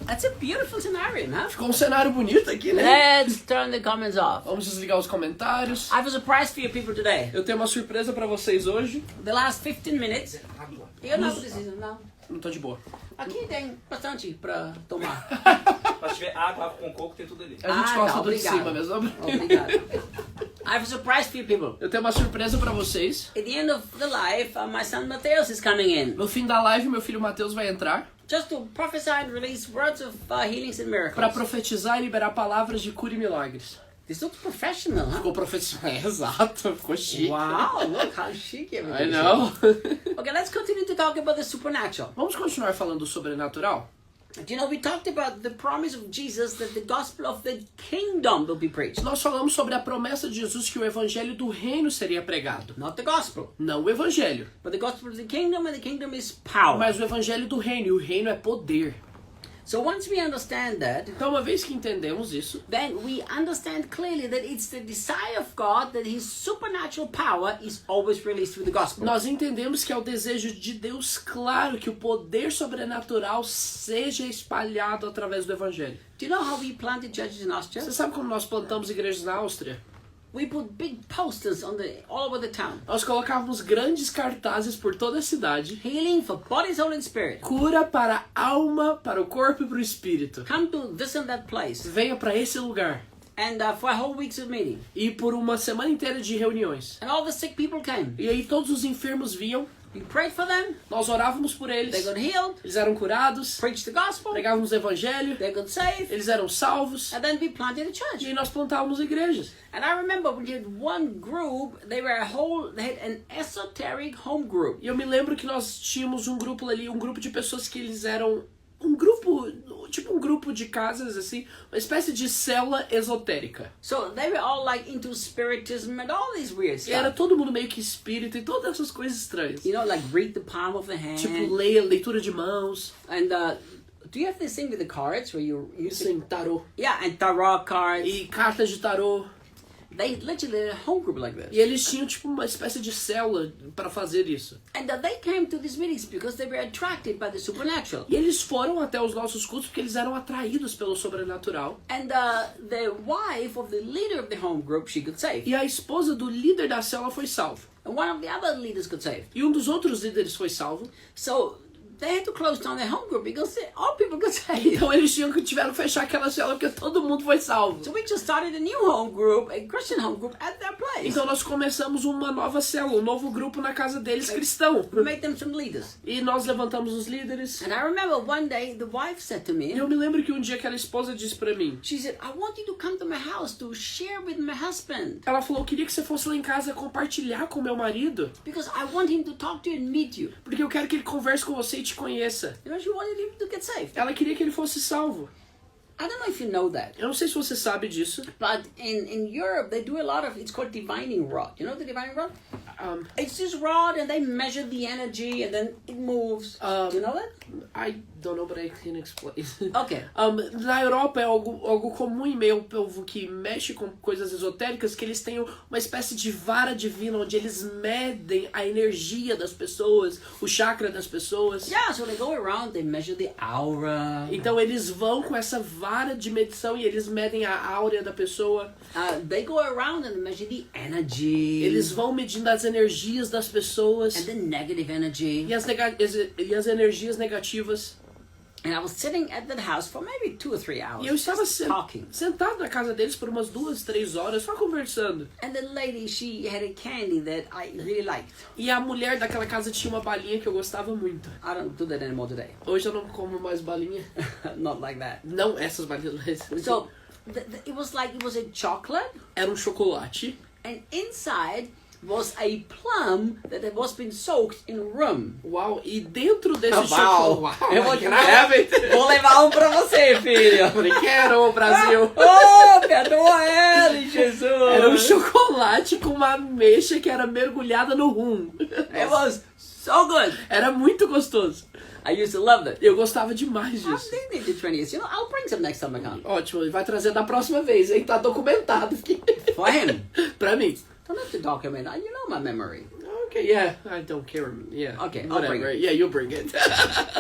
That's a beautiful scenario, huh? Ficou um cenário bonito aqui, né? Let's turn the comments off. Vamos desligar os comentários. I have a surprise for you people today. Eu tenho uma surpresa pra vocês hoje. The last 15 minutes. Eu não preciso, não. Não tô de boa. Aqui tem bastante pra tomar. Se tiver água com coco, tem tudo ali. A gente gosta não, do de obrigado. cima mesmo. Obrigado. I have a surprise for you people. Eu tenho uma surpresa pra vocês. At the end of the life, my son Mateus is coming in. No fim da live, meu filho Mateus vai entrar Just to prophesy and release words of healings and miracles. pra profetizar e liberar palavras de cura e milagres. This looks professional, huh? Ficou profetizado. É, exato. Ficou chique. Wow, look how chic everything I is. know. Okay, let's continue to talk about the supernatural. Vamos continuar falando do sobrenatural? Do you know, we talked about the promise of Jesus that the gospel of the kingdom will be preached. Nós falamos sobre a promessa de Jesus que o evangelho do reino seria pregado. Not the gospel, Não o evangelho, but the gospel of the kingdom, and the kingdom is power. mas o evangelho do reino. E o reino é poder. So once we understand that, Então, uma vez que entendemos isso, then we understand clearly that it's the desire of God that his supernatural power is always released through the gospel. nós entendemos que é o desejo de Deus, claro, que o poder sobrenatural seja espalhado através do evangelho. Do you know how we planted churches in Austria? Você sabe como nós plantamos igrejas na Áustria? We put big posters all over the town. Nós colocávamos grandes cartazes por toda a cidade. Healing for body, soul and spirit. Cura para a alma, para o corpo e para o espírito. Come to this and that place. Venha para esse lugar. And for a whole weeks of meeting. E por uma semana inteira de reuniões. And all the sick people came. E aí todos os enfermos vinham. We prayed for them. Nós orávamos por They eles. got healed. Eles eram curados. Preached the gospel. Pregávamos o evangelho. They got saved. Eles eram salvos. And then we planted a E church. aí nós plantávamos igrejas. And I remember we did one group. They had an esoteric home group. E eu me lembro que nós tínhamos um grupo ali, um grupo de pessoas que eles eram um grupo, tipo um grupo de casas assim, uma espécie de célula esotérica. So they were all like into spiritism and all these weird E era stuff. todo mundo meio que espírita e todas essas coisas estranhas. You know, like read the palm of the hand. Tipo, leitura de mãos, And do you have this thing with the cards where you use assim, tarô. Yeah, and tarot cards. E cartas de tarô. They literally had a home group like this. E eles tinham tipo uma espécie de célula para fazer isso. And they came to these meetings because they were attracted by the supernatural. E eles foram até os nossos cultos porque eles eram atraídos pelo sobrenatural. And the wife of the leader of the home group, she got saved. E a esposa do líder da célula foi salvo. And one of the other leaders got saved. E um dos outros líderes foi salvo. So they had to close down their home group because all people got saved. Então eles tiveram que fechar aquela célula porque todo mundo foi salvo. So we just started a new home group, a Christian home group at their place. Então nós começamos uma nova célula, um novo grupo na casa deles cristão. We made them some leaders. E nós levantamos os líderes. And I remember one day the wife said to E me, eu me lembro que um dia aquela esposa disse pra mim. she said, I want you to come to my house to share with my husband. Ela falou, eu queria que você fosse lá em casa compartilhar com meu marido. Because I want him to talk to you and meet you. Porque eu quero que ele converse com você e te conheça. You know, she wanted him to get saved. Ela queria que ele fosse salvo. I don't know if you know that, Eu não sei se você sabe disso. but in Europe they do a lot of, it's called divining rod. You know the divining rod? It's this rod and they measure the energy and then it moves. Do you know that? I don't know, but I can explain. Okay. Na Europa é algo comum em meio ao povo que mexe com coisas esotéricas, que eles têm uma espécie de vara divina, onde eles medem a energia das pessoas, o chakra das pessoas. Yeah, so they go around, they measure the aura. Então eles vão com essa vara de medição e eles medem a áurea da pessoa. They go around and measure the energy. Eles vão medindo as energias das pessoas And the negative energy. e as energias negativas. And I was sitting at that house for maybe 2 or 3 hours. E eu estava just talking. sentado na casa deles por umas 2, 3 horas, só conversando. And the lady, she had a candy that I really liked. E a mulher daquela casa tinha uma balinha que eu gostava muito. I don't do that anymore today. Hoje eu não como mais balinha. Not like that. Não essas balinhas. So it was a chocolate, Era um chocolate. and inside was a plum that had been soaked in rum. Uau, e dentro desse Uau. chocolate... Eu vou- grave. Vou levar pra você, filho. Quero, Brasil. Oh, perdoa ele, Jesus. Era um chocolate com uma ameixa que era mergulhada no rum. It was so good. Era muito gostoso. I used to love that. Eu gostava demais I'm disso. thinking to 20 years. You know, I'll bring some next time I come. Ótimo, ele vai trazer da próxima vez, hein? Tá documentado. For him. Pra mim. Don't have to document. You know my memory. Ok. Okay, yeah, I don't care. Yeah. Okay, I'll whatever. bring it. Yeah, you bring it.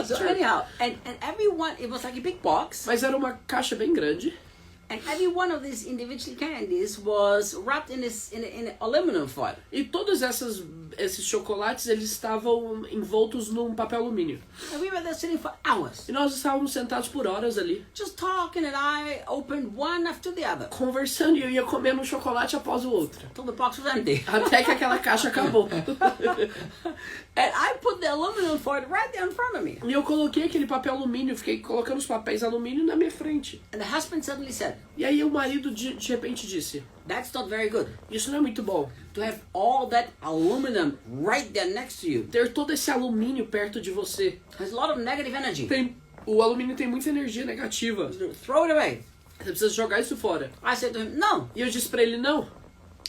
So Sure. anyhow, and everyone, it was like a big box, Mas era uma caixa bem grande. and every one of these individual candies was wrapped in aluminum foil. E todos esses chocolates, eles estavam envoltos num papel alumínio. And we were there sitting for hours, E nós estávamos sentados por horas ali, just talking, and I opened one after the other conversando, e eu ia comendo um chocolate após o outro. till the box was empty. Até que aquela caixa acabou. And I put the aluminum foil right there in front of me. E eu coloquei aquele papel alumínio, fiquei colocando os papéis alumínio na minha frente. And the husband suddenly said, E aí o marido de repente disse, "That's not very good. isso não é muito bom. To have all that aluminum right there next to you. Ter todo esse alumínio perto de você. There's a lot of negative energy. O alumínio tem muita energia negativa. Throw it away." Você precisa jogar isso fora. I said to him, "No." E eu disse pra ele, não.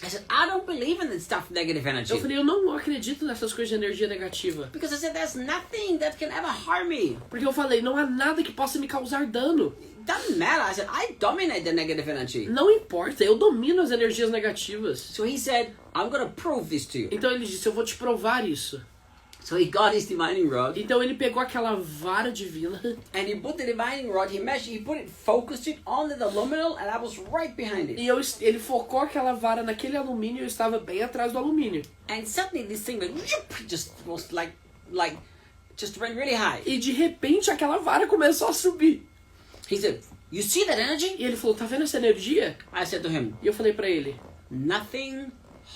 I said, "I don't believe in this stuff, negative energy." Eu falei, eu não acredito nessas coisas de energia negativa. Because I said, there's nothing that can ever harm me. Porque eu falei, não há nada que possa me causar dano. It doesn't matter. I said, I dominate the negative energy. Não importa, eu domino as energias negativas. So he said, "I'm going to prove this to you." Então ele disse, eu vou te provar isso. So he got his divining rod, Então ele pegou aquela vara divina and he put the divining rod, focused it on the aluminum, and I was right behind it. e ele focou aquela vara naquele alumínio e eu estava bem atrás do alumínio. And suddenly this thing just was just went really high. E de repente aquela vara começou a subir. He said, "You see that energy?" E ele falou, tá vendo essa energia? I said to him, E eu falei pra ele, "Nothing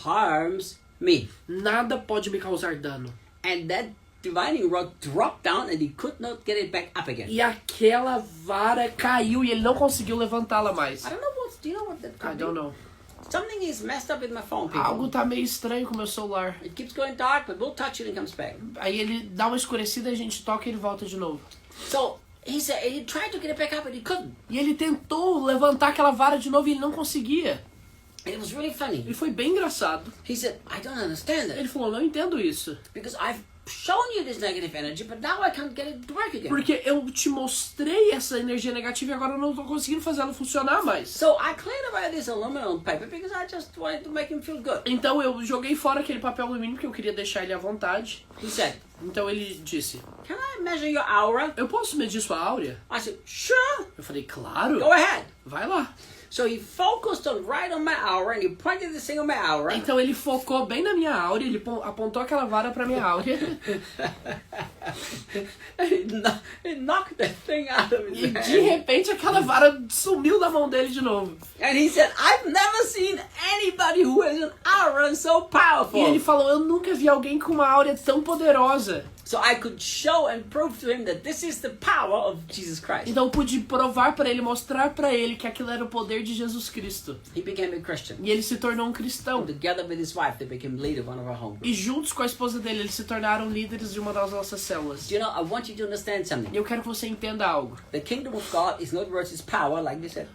harms me." nada pode me causar dano. And that divining rod dropped down, and he could not get it back up again. E aquela vara caiu e ele não conseguiu levantá-la mais. I don't know do you know what that I could don't be? know. Something is messed up with my phone, people. Algo tá meio estranho com o meu celular. It keeps going dark, but we'll touch it and it comes back. Aí ele dá uma escurecida e a gente toca e ele volta de novo. So he said he tried to get it back up, but he couldn't. E ele tentou levantar aquela vara de novo e ele não conseguia. And it was really funny. E foi bem engraçado. He said, "I don't understand Ele it falou, não entendo isso. because I've shown you this negative energy, but now I can't get it to work again." Porque eu te mostrei essa energia negativa e agora eu não tô conseguindo fazer ela funcionar mais. So I cleared away this aluminum paper because I just wanted to make him feel good. Então eu joguei fora aquele papel alumínio porque eu queria deixar ele à vontade. He said, Então ele disse, "Can I measure your aura?" eu posso medir sua áurea? I said, "Sure, Eu falei, claro, go ahead." vai lá. So he focused right on my aura, and he pointed this thing on my aura. Então ele focou bem na minha áurea, ele apontou aquela vara pra minha áurea. And he knocked that thing out of his E de hand. repente aquela vara sumiu da mão dele de novo. And he said, "I've never seen anybody who has an aura so E powerful." ele falou, eu nunca vi alguém com uma áurea tão poderosa. So I could show and prove to him that this is the power of Jesus Christ. Então eu pude provar pra ele, mostrar pra ele que aquilo era o poder de Jesus Cristo. He became a Christian. E ele se tornou um cristão. Together with his wife, they became leader of one of our home E groups. juntos com a esposa dele, eles se tornaram líderes de uma das nossas células. Do you know, I want you to understand something. E eu quero que você entenda algo. The kingdom of God is not versus power, like we said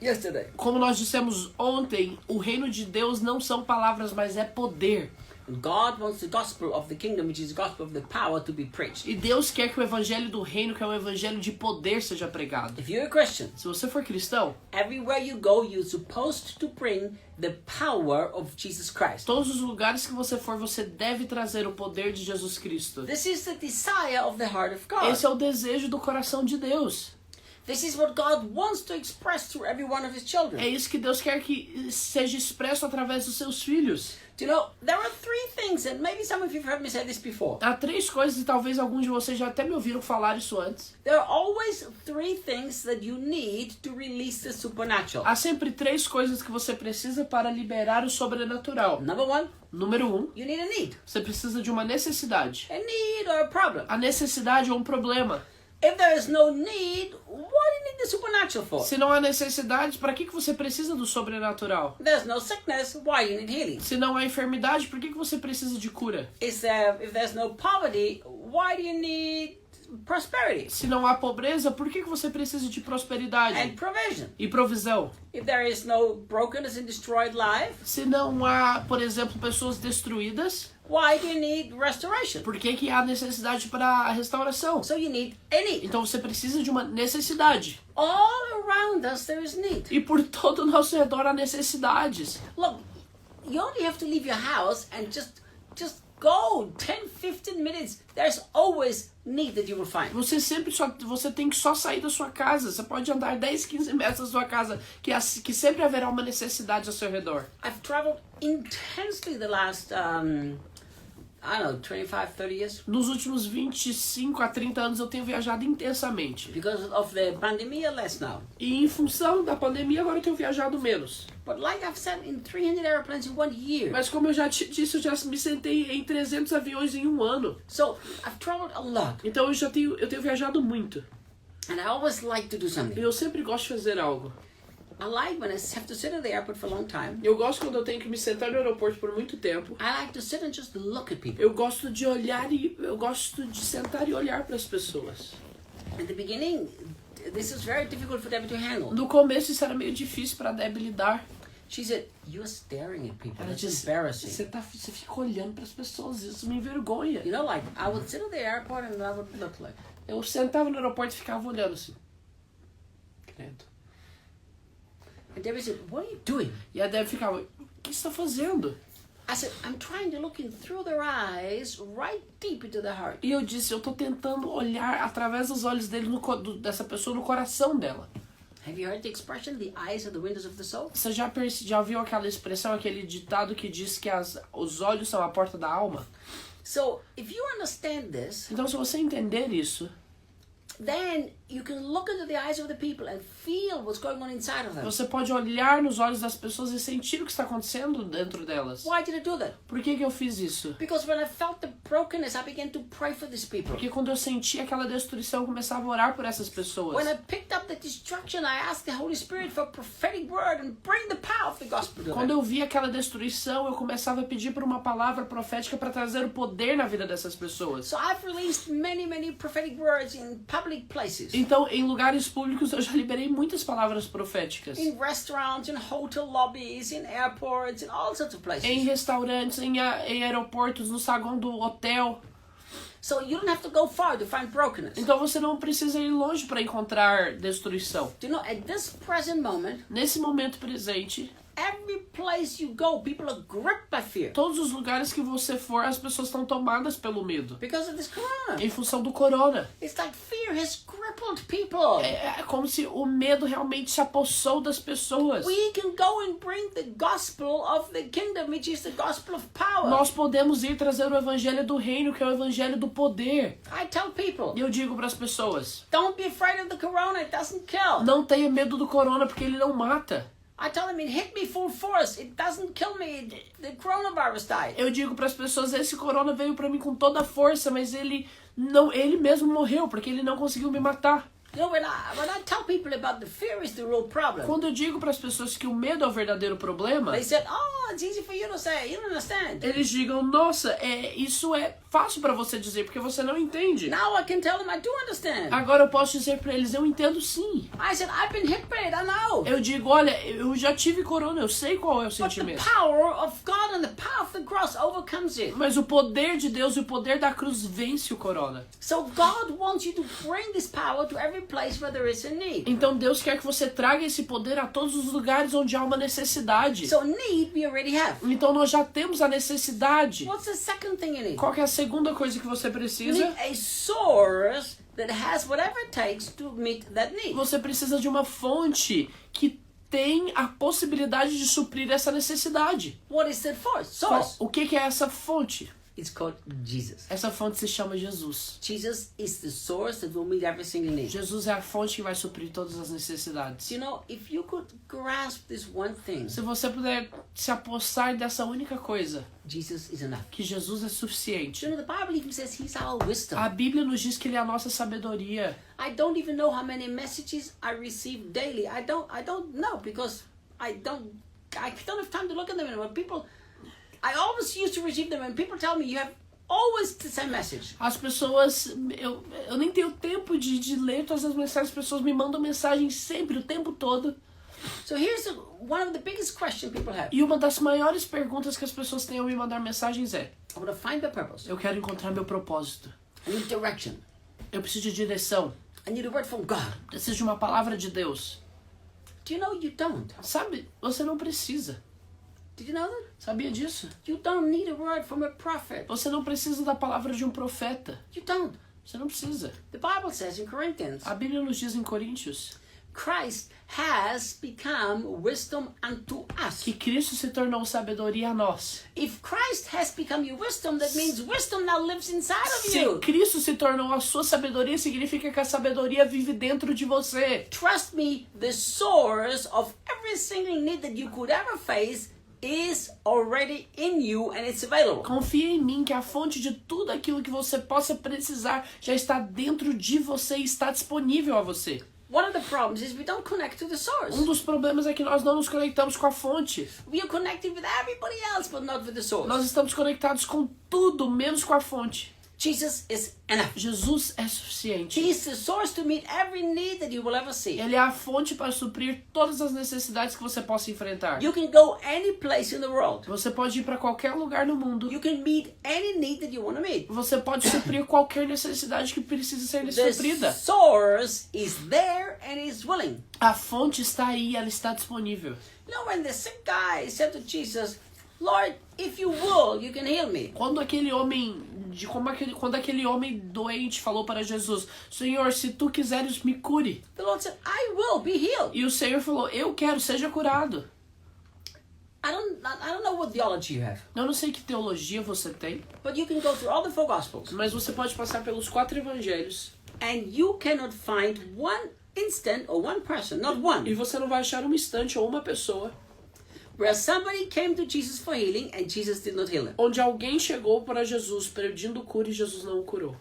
yesterday. Como nós dissemos ontem, o reino de Deus não são palavras, mas é poder. And God wants the gospel of the kingdom, which is the gospel of the power, to be preached. E Deus quer que o evangelho do reino, que é o evangelho de poder, seja pregado. If you're a Christian, Se você for cristão, everywhere you go, you're supposed to bring the power of Jesus Christ. todos os lugares que você for, você deve trazer o poder de Jesus Cristo. This is the desire of the heart of God. Esse é o desejo do coração de Deus. This is what God wants to express through every one of his children. É isso que Deus quer que seja expresso através dos seus filhos. Do you know, there are three things, and maybe some of you have heard me say this before. Há três coisas, e talvez alguns de vocês já até me ouviram falar isso antes. There are always three things that you need to release the supernatural. Há sempre três coisas que você precisa para liberar o sobrenatural. Number one, Número 1, you need a need. você precisa de uma necessidade. A need or a problem. A necessidade é um problema. If there is no need, what do you need the supernatural for? Se não há necessidade, para que você precisa do sobrenatural? If there's no sickness, why do you need healing? Se não há enfermidade, por que você precisa de cura? If there's no poverty, why do you need prosperity Se não há pobreza, por que você precisa de and prosperidade provision? e provisão? If there is no brokenness and destroyed life, Se não há, por exemplo, pessoas destruídas, why do you need restoration? por que há necessidade para a restauração? So you need a need. Então você precisa de uma necessidade. All around us there is need. E por todo o nosso redor há necessidades. Look, you only have to leave your house and just go 10, 15 minutes. There's always need that you will find. Você tem que só sair da sua casa. Você pode andar 10, 15 metros da sua casa, que sempre haverá uma necessidade ao seu redor. I've traveled intensely the last, I don't know, 25, 30 years. Nos últimos 25 a 30 anos eu tenho viajado intensamente. Because of the pandemic, less now. E em função da pandemia agora eu tenho viajado menos. But like I've sat in 300 airplanes in 1 year. Mas como eu já te disse, eu já me sentei em 300 aviões em um ano. So I've traveled a lot. Então eu tenho viajado muito. And I always like to do E something. eu sempre gosto de fazer algo. I like when I have to sit at the airport for a long time. Eu gosto quando eu tenho que me sentar no aeroporto por muito tempo. I like to sit and just look at people. Eu gosto de sentar e olhar para as pessoas. In the beginning, this is very difficult for Debbie to handle. No começo isso era meio difícil para Debbie lidar. She said, "You're staring at people. Ela That's disse, embarrassing." você fica olhando para as pessoas, isso me envergonha. You know, like I would sit at the airport and I would look like. Eu sentava no aeroporto e ficava olhando assim. Credo. And Debbie said, "What are you doing?" E a Debbie ficava, o que você está fazendo? I said, "I'm trying to look in through their eyes, right deep into the heart." E eu disse, eu tô tentando olhar através dos olhos dele dessa pessoa no coração dela. Have you heard the expression, "The eyes are the windows of the soul"? Você já ouviu aquela expressão, aquele ditado que diz que os olhos são a porta da alma? So, if you understand this, Então, se você entender isso, then you can look into the eyes of the people and feel what's going on inside of them. você pode olhar nos olhos das pessoas e sentir o que está acontecendo dentro delas. Why did I do that? Por que eu fiz isso? Because when I felt the brokenness, I began to pray for these people. Porque quando eu senti aquela destruição, eu começava a orar por essas pessoas. When I picked up the destruction, I asked the Holy Spirit for a prophetic word and bring the power of the gospel to Quando them. eu vi aquela destruição, eu começava a pedir por uma palavra profética para trazer o poder na vida dessas pessoas. So I've released many, many prophetic words in public places. Então, em lugares públicos, eu já liberei muitas palavras proféticas. In restaurants, in hotel lobbies, in airports, in all sorts of places. Em restaurantes, em aeroportos, no saguão do hotel. So you don't have to go far to find brokenness. Então você não precisa ir longe para encontrar destruição. Do you know, at this present moment, Nesse momento presente, every place you go, people are gripped by fear. todos os lugares que você for, as pessoas estão tomadas pelo medo. Because of this corona. Em função do corona. It's like fear has crippled people. É como se o medo realmente se apossou das pessoas. We can go and bring the gospel of the kingdom, which is the gospel of power. Nós podemos ir trazer o evangelho do reino, que é o evangelho do poder. I tell people, E eu digo para as pessoas, don't be afraid of the corona, it doesn't kill. não tenha medo do corona, porque ele não mata. I tell them, it hit me full force, it doesn't kill me, the coronavirus died. Eu digo para as pessoas, esse corona veio para mim com toda a força, mas ele mesmo morreu, porque ele não conseguiu me matar. You know, when I tell people about the fear is the real problem, Quando eu digo para as pessoas que o medo é o verdadeiro problema, they said, oh, it's easy for you to say, you don't understand. eles digam, nossa, isso é fácil para você dizer, porque você não entende. Now I can tell them I do understand. Agora eu posso dizer para eles, eu entendo sim. I said, I've been hit by it, I know. Eu digo, olha, eu já tive corona, eu sei qual é o But the sentimento. power of God and the power of the cross overcomes it. Mas o poder de Deus e o poder da cruz vence o corona. So God wants you to bring this power to every place where there is a need. Então Deus quer que você traga esse poder a todos os lugares onde há uma necessidade. So need we already have. Então nós já temos a necessidade. What's the second thing you need? Qual que é a segunda coisa que você You precisa? need a source that has whatever it takes to meet that need. Você precisa de uma fonte que tem a possibilidade de suprir essa necessidade. What is that source? O que é essa fonte? It's called Jesus. Essa fonte se chama Jesus. Jesus is the source that will meet every single need. Jesus é a fonte que vai suprir todas as necessidades. You know, if you could grasp this one thing, Se você puder se apossar dessa única coisa, Jesus is enough. que Jesus é suficiente. You know, the Bible even says He's our wisdom. A Bíblia nos diz que Ele é a nossa sabedoria. I don't even know how many messages I receive daily. I don't know because I don't have time to look at them anymore. I always used to receive them and people tell me you have always the same message. As pessoas, eu nem tenho tempo de ler todas as mensagens, as pessoas me mandam mensagens sempre, o tempo todo. So here's one of the biggest questions people have. E uma das maiores perguntas que as pessoas têm ao me mandar mensagens é: I want to find my purpose. eu quero encontrar meu propósito. I need direction. Eu preciso de direção. I need a word from God. Preciso de uma palavra de Deus. Do you know you don't? Sabe, você não precisa. Did you know that? Sabia disso? You don't need a word from a prophet. Você não precisa da palavra de um profeta. You don't. Você não precisa. The Bible says in Corinthians, A Bíblia nos diz em Coríntios Christ has become wisdom unto us. que Cristo se tornou sabedoria a nós. If Christ has become your wisdom, that means wisdom now lives inside of Se you. Cristo se tornou a sua sabedoria, significa que a sabedoria vive dentro de você. Trust me, the source of every single need that you could ever face is already in you and it's available. Confia em mim que a fonte de tudo aquilo que você possa precisar já está dentro de você e está disponível a você. One of the problems is we don't connect to the source. Dos problemas é que nós não nos conectamos com a fonte. We are connected with everybody else, but not with the source. Nós estamos conectados com tudo, menos com a fonte. Jesus is enough. Jesus é suficiente. He is the source to meet every need that you will ever see. Ele é a fonte para suprir todas as necessidades que você possa enfrentar. You can go any place in the world. Você pode ir para qualquer lugar no mundo. You can meet any need that you want to meet. Você pode suprir qualquer necessidade que precisa ser The suprida. source is there and is willing. A fonte está aí, ela está disponível. You know, when the sick guy said to Jesus, Lord, if you will, you can heal me. Quando aquele homem doente falou para Jesus, Senhor, se tu quiseres, me cure. The Lord said, I will be healed. E o Senhor falou, eu quero, seja curado. I don't know what theology you have, Eu não sei que teologia você tem, but you can go through all the four gospels mas você pode passar pelos 4 evangelhos and you cannot find one instant or one person, not e one, você não vai achar um instante ou uma pessoa where somebody came to Jesus for healing and Jesus did not heal him. onde alguém chegou para Jesus pedindo cura e Jesus não o curou.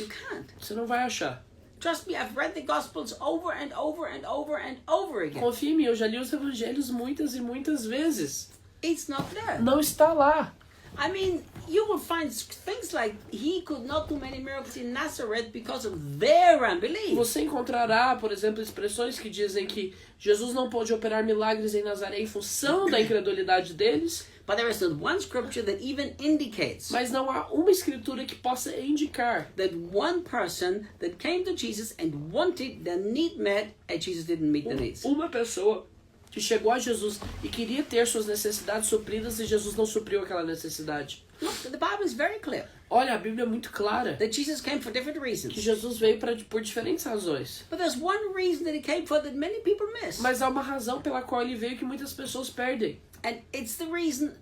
You can't. Você não vai achar. Trust me, I've read the gospels over and over and over and over again. Confia em mim, eu já li os evangelhos muitas e muitas vezes. It's not there. Não está lá. I mean, you will find things like he could not do many miracles in Nazareth because of their unbelief. Você encontrará, por exemplo, expressões que dizem que Jesus não pôde operar milagres em Nazaré em função da incredulidade deles, But there is not one scripture that even indicates mas não há uma escritura que possa indicar that one person that came to Jesus and wanted the need met and Jesus didn't meet the needs. uma pessoa que chegou a Jesus e queria ter suas necessidades supridas e Jesus não supriu aquela necessidade. Look, the Bible is very clear Olha, a Bíblia é muito clara that Jesus came for different que reasons. Jesus veio por diferentes razões. But there's one reason that he came for that many people miss. Mas há uma razão pela qual ele veio que muitas pessoas perdem. And it's the reason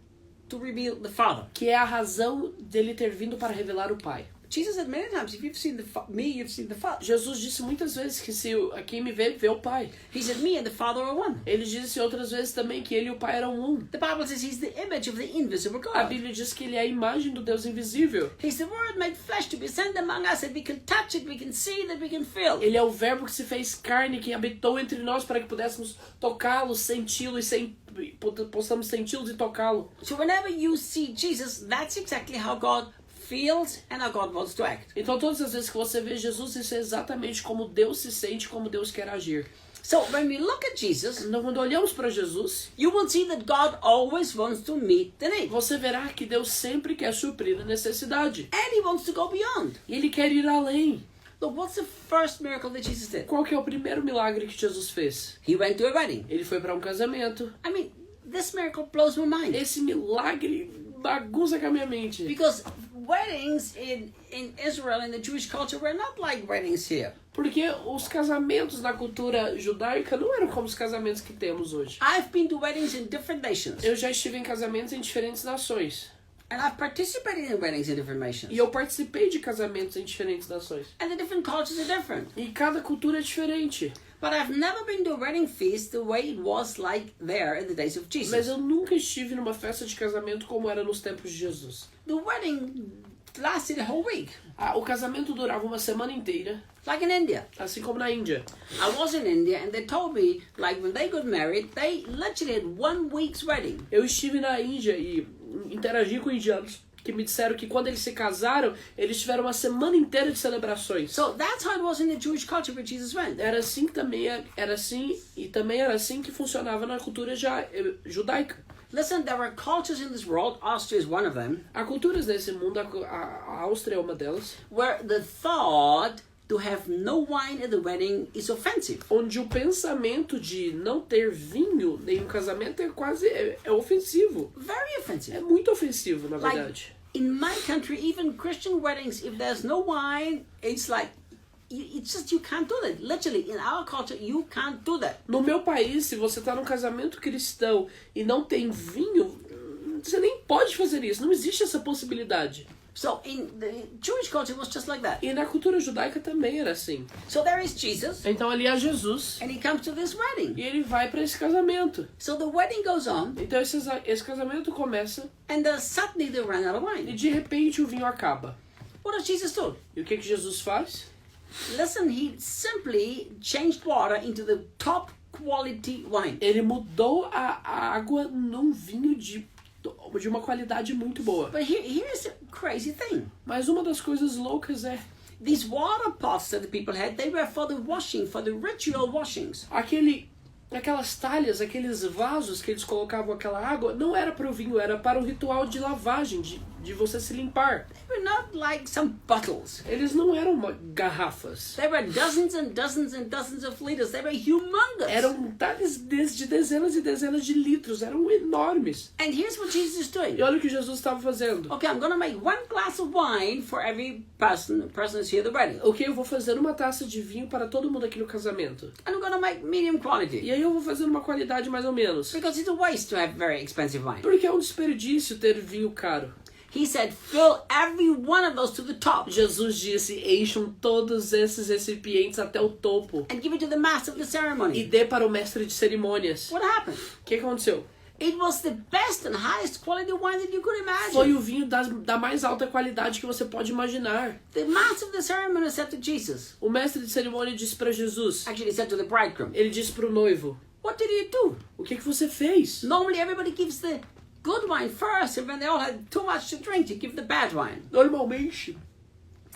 to reveal the Father. Que é a razão dele ter vindo para revelar o Pai. Jesus said many times, if you've seen me, you've seen the Father. Jesus disse muitas vezes que se quem me vê o Pai. He said me and the Father are one. Ele disse outras vezes também que ele e o Pai eram um. The Bible says he's the image of the invisible A God. Bíblia diz que ele é a imagem do Deus invisível. He's the Word made flesh to be sent among us, that we can touch it, we can see, that we can feel. Ele é o verbo que se fez carne, que habitou entre nós para que pudéssemos tocá-lo, senti-lo e possamos senti-lo e tocá-lo. So whenever you see Jesus, that's exactly how God feels and how God wants to act. Então todas as vezes que você vê Jesus, isso é exatamente como Deus se sente, como Deus quer agir. So when we look at Jesus, Então quando olhamos para Jesus, you will see that God always wants to meet the need. você verá que Deus sempre quer suprir a necessidade. And he wants to go beyond. E ele quer ir além. Look, what's the first miracle that Jesus did? Qual que é o primeiro milagre que Jesus fez? He went to a wedding. Ele foi para um casamento. I mean, this miracle blows my mind. Esse milagre bagunça com a minha mente. Because weddings in Israel, in the Jewish culture, were not like weddings here. Porque os casamentos na cultura judaica não eram como os casamentos que temos hoje. I've been to weddings in different nations. Eu já estive em casamentos em diferentes nações. And I've participated in weddings in different nations. E eu participei de casamentos em diferentes nações. And the different cultures are different. E cada cultura é diferente. But I've never been to a wedding feast the way it was like there in the days of Mas Jesus. eu nunca estive numa festa de casamento como era nos tempos de Jesus. The wedding lasted a whole week, O casamento durava uma semana inteira, like in India. assim como na Índia. I was in India and they told me, like when they got married, they literally had 1 week's wedding. Eu estive na Índia e interagi com indianos que me disseram que quando eles se casaram, eles tiveram uma semana inteira de celebrações. So that's how it was in the Jewish culture where Jesus went. Era assim que também era assim que funcionava na cultura judaica. Listen, there are cultures in this world, Austria is one of them, Há culturas nesse mundo, a Áustria é uma delas, where the thought to have no wine at the wedding is offensive. Onde o pensamento de não ter vinho em um casamento é quase é ofensivo. Very offensive. É muito ofensivo, na Like verdade. in my country, even Christian weddings, if there's no wine, it's like it's just you can't do that. Literally, in our culture, you can't do that. No meu país, se você tá num casamento cristão e não tem vinho, você nem pode fazer isso. Não existe essa possibilidade. So in the Jewish culture, it was just like that. E na cultura judaica também era assim. So there is Jesus, Então ali há Jesus and he comes to this wedding. e ele vai para esse casamento. So the wedding goes on, Então esse casamento começa and suddenly they run out of e wine. de repente o vinho acaba. What does Jesus do? E o que Jesus faz? Listen, he simply changed water into the top quality wine. Ele mudou a água num vinho de uma qualidade muito boa. But here's the crazy thing. Mas uma das coisas loucas é These water pots that the people had, they were for the washing, for the ritual washings. aquelas talhas, aqueles vasos que eles colocavam aquela água, não era para o vinho, era para o ritual de lavagem, de você se limpar. They were not like some bottles. Eles não eram garrafas. They were dozens and dozens and dozens of liters. They were humongous. Eram talhas de dezenas e dezenas de litros, eram enormes. And here's what Jesus is doing. E olha o que Jesus estava fazendo. Okay, I'm going to make one glass of wine for every person who's here at the wedding. Ok, eu vou fazer uma taça de vinho para todo mundo aqui no casamento. And I'm going to make medium quality. E aí eu vou fazer uma qualidade mais ou menos. Because it's a waste to have very expensive wine. Porque é um desperdício ter vinho caro. He said, fill every one of those to the top. Jesus disse, encham todos esses recipientes até o topo. And give it to the master of the E ceremony. dê para o mestre de cerimônias. What happened? O que aconteceu? It was the best and highest quality wine that you could Foi imagine. o vinho da mais alta qualidade que você pode imaginar. The master of the ceremony said to Jesus, O mestre de cerimônia disse para Jesus. actually he said to the bridegroom, Ele disse para o noivo. what did you do? O que você fez? Normally everybody gives the good wine first, and when they all had too much to drink, you give the bad wine. Normalmente...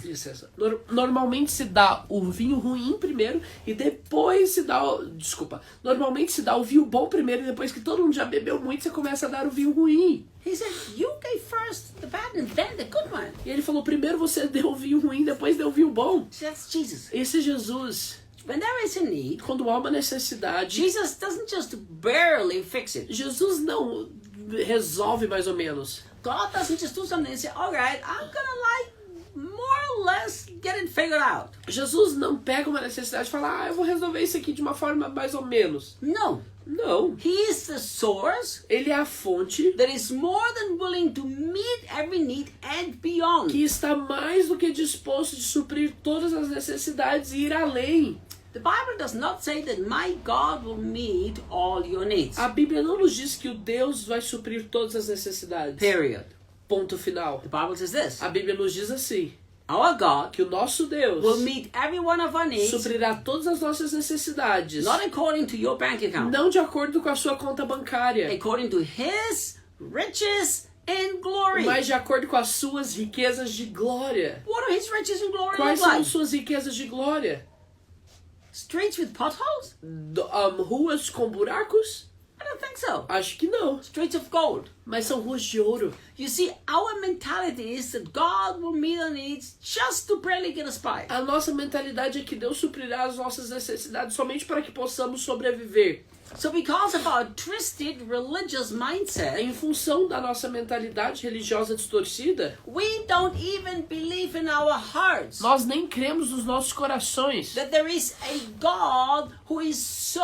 Licença. Normalmente se dá o vinho ruim primeiro e depois se dá o... Desculpa. Normalmente se dá o vinho bom primeiro e depois que todo mundo já bebeu muito, você começa a dar o vinho ruim. He said, you gave first the bad and then the good wine. E ele falou, primeiro você deu o vinho ruim, depois deu o vinho bom. So that's Jesus. Esse é Jesus. When there is a need, Quando há uma necessidade, Jesus doesn't just barely fix it. Jesus não resolve mais ou menos. God doesn't just do something and say, all right, I'm gonna like more or less get it figured out. Jesus não pega uma necessidade e fala, eu vou resolver isso aqui de uma forma mais ou menos. No. Não. He is the source Ele é a fonte that is more than willing to meet every need and beyond. que está mais do que disposto de suprir todas as necessidades e ir além. The Bible does not say that my God will meet all your needs. A Bíblia não nos diz que o Deus vai suprir todas as necessidades. Period. Ponto final. The Bible says this. A Bíblia nos diz assim, Our God que o nosso Deus will meet every one of our needs, suprirá todas as nossas necessidades, not according to your bank account, não de acordo com a sua conta bancária, according to His riches and glory. mas de acordo com as suas riquezas de glória. What are His riches and glory Quais look são like? as suas riquezas de glória? Streets with potholes? Ruas com buracos? I don't think so. Acho que não. Streets of gold. Mas são ruas de ouro. You see, our mentality is that God will meet our needs just to barely get us by. A nossa mentalidade é que Deus suprirá as nossas necessidades somente para que possamos sobreviver. So because of our twisted religious mindset, Em função da nossa mentalidade religiosa distorcida, we don't even believe in our hearts nós nem cremos nos nossos corações that there is a God who is so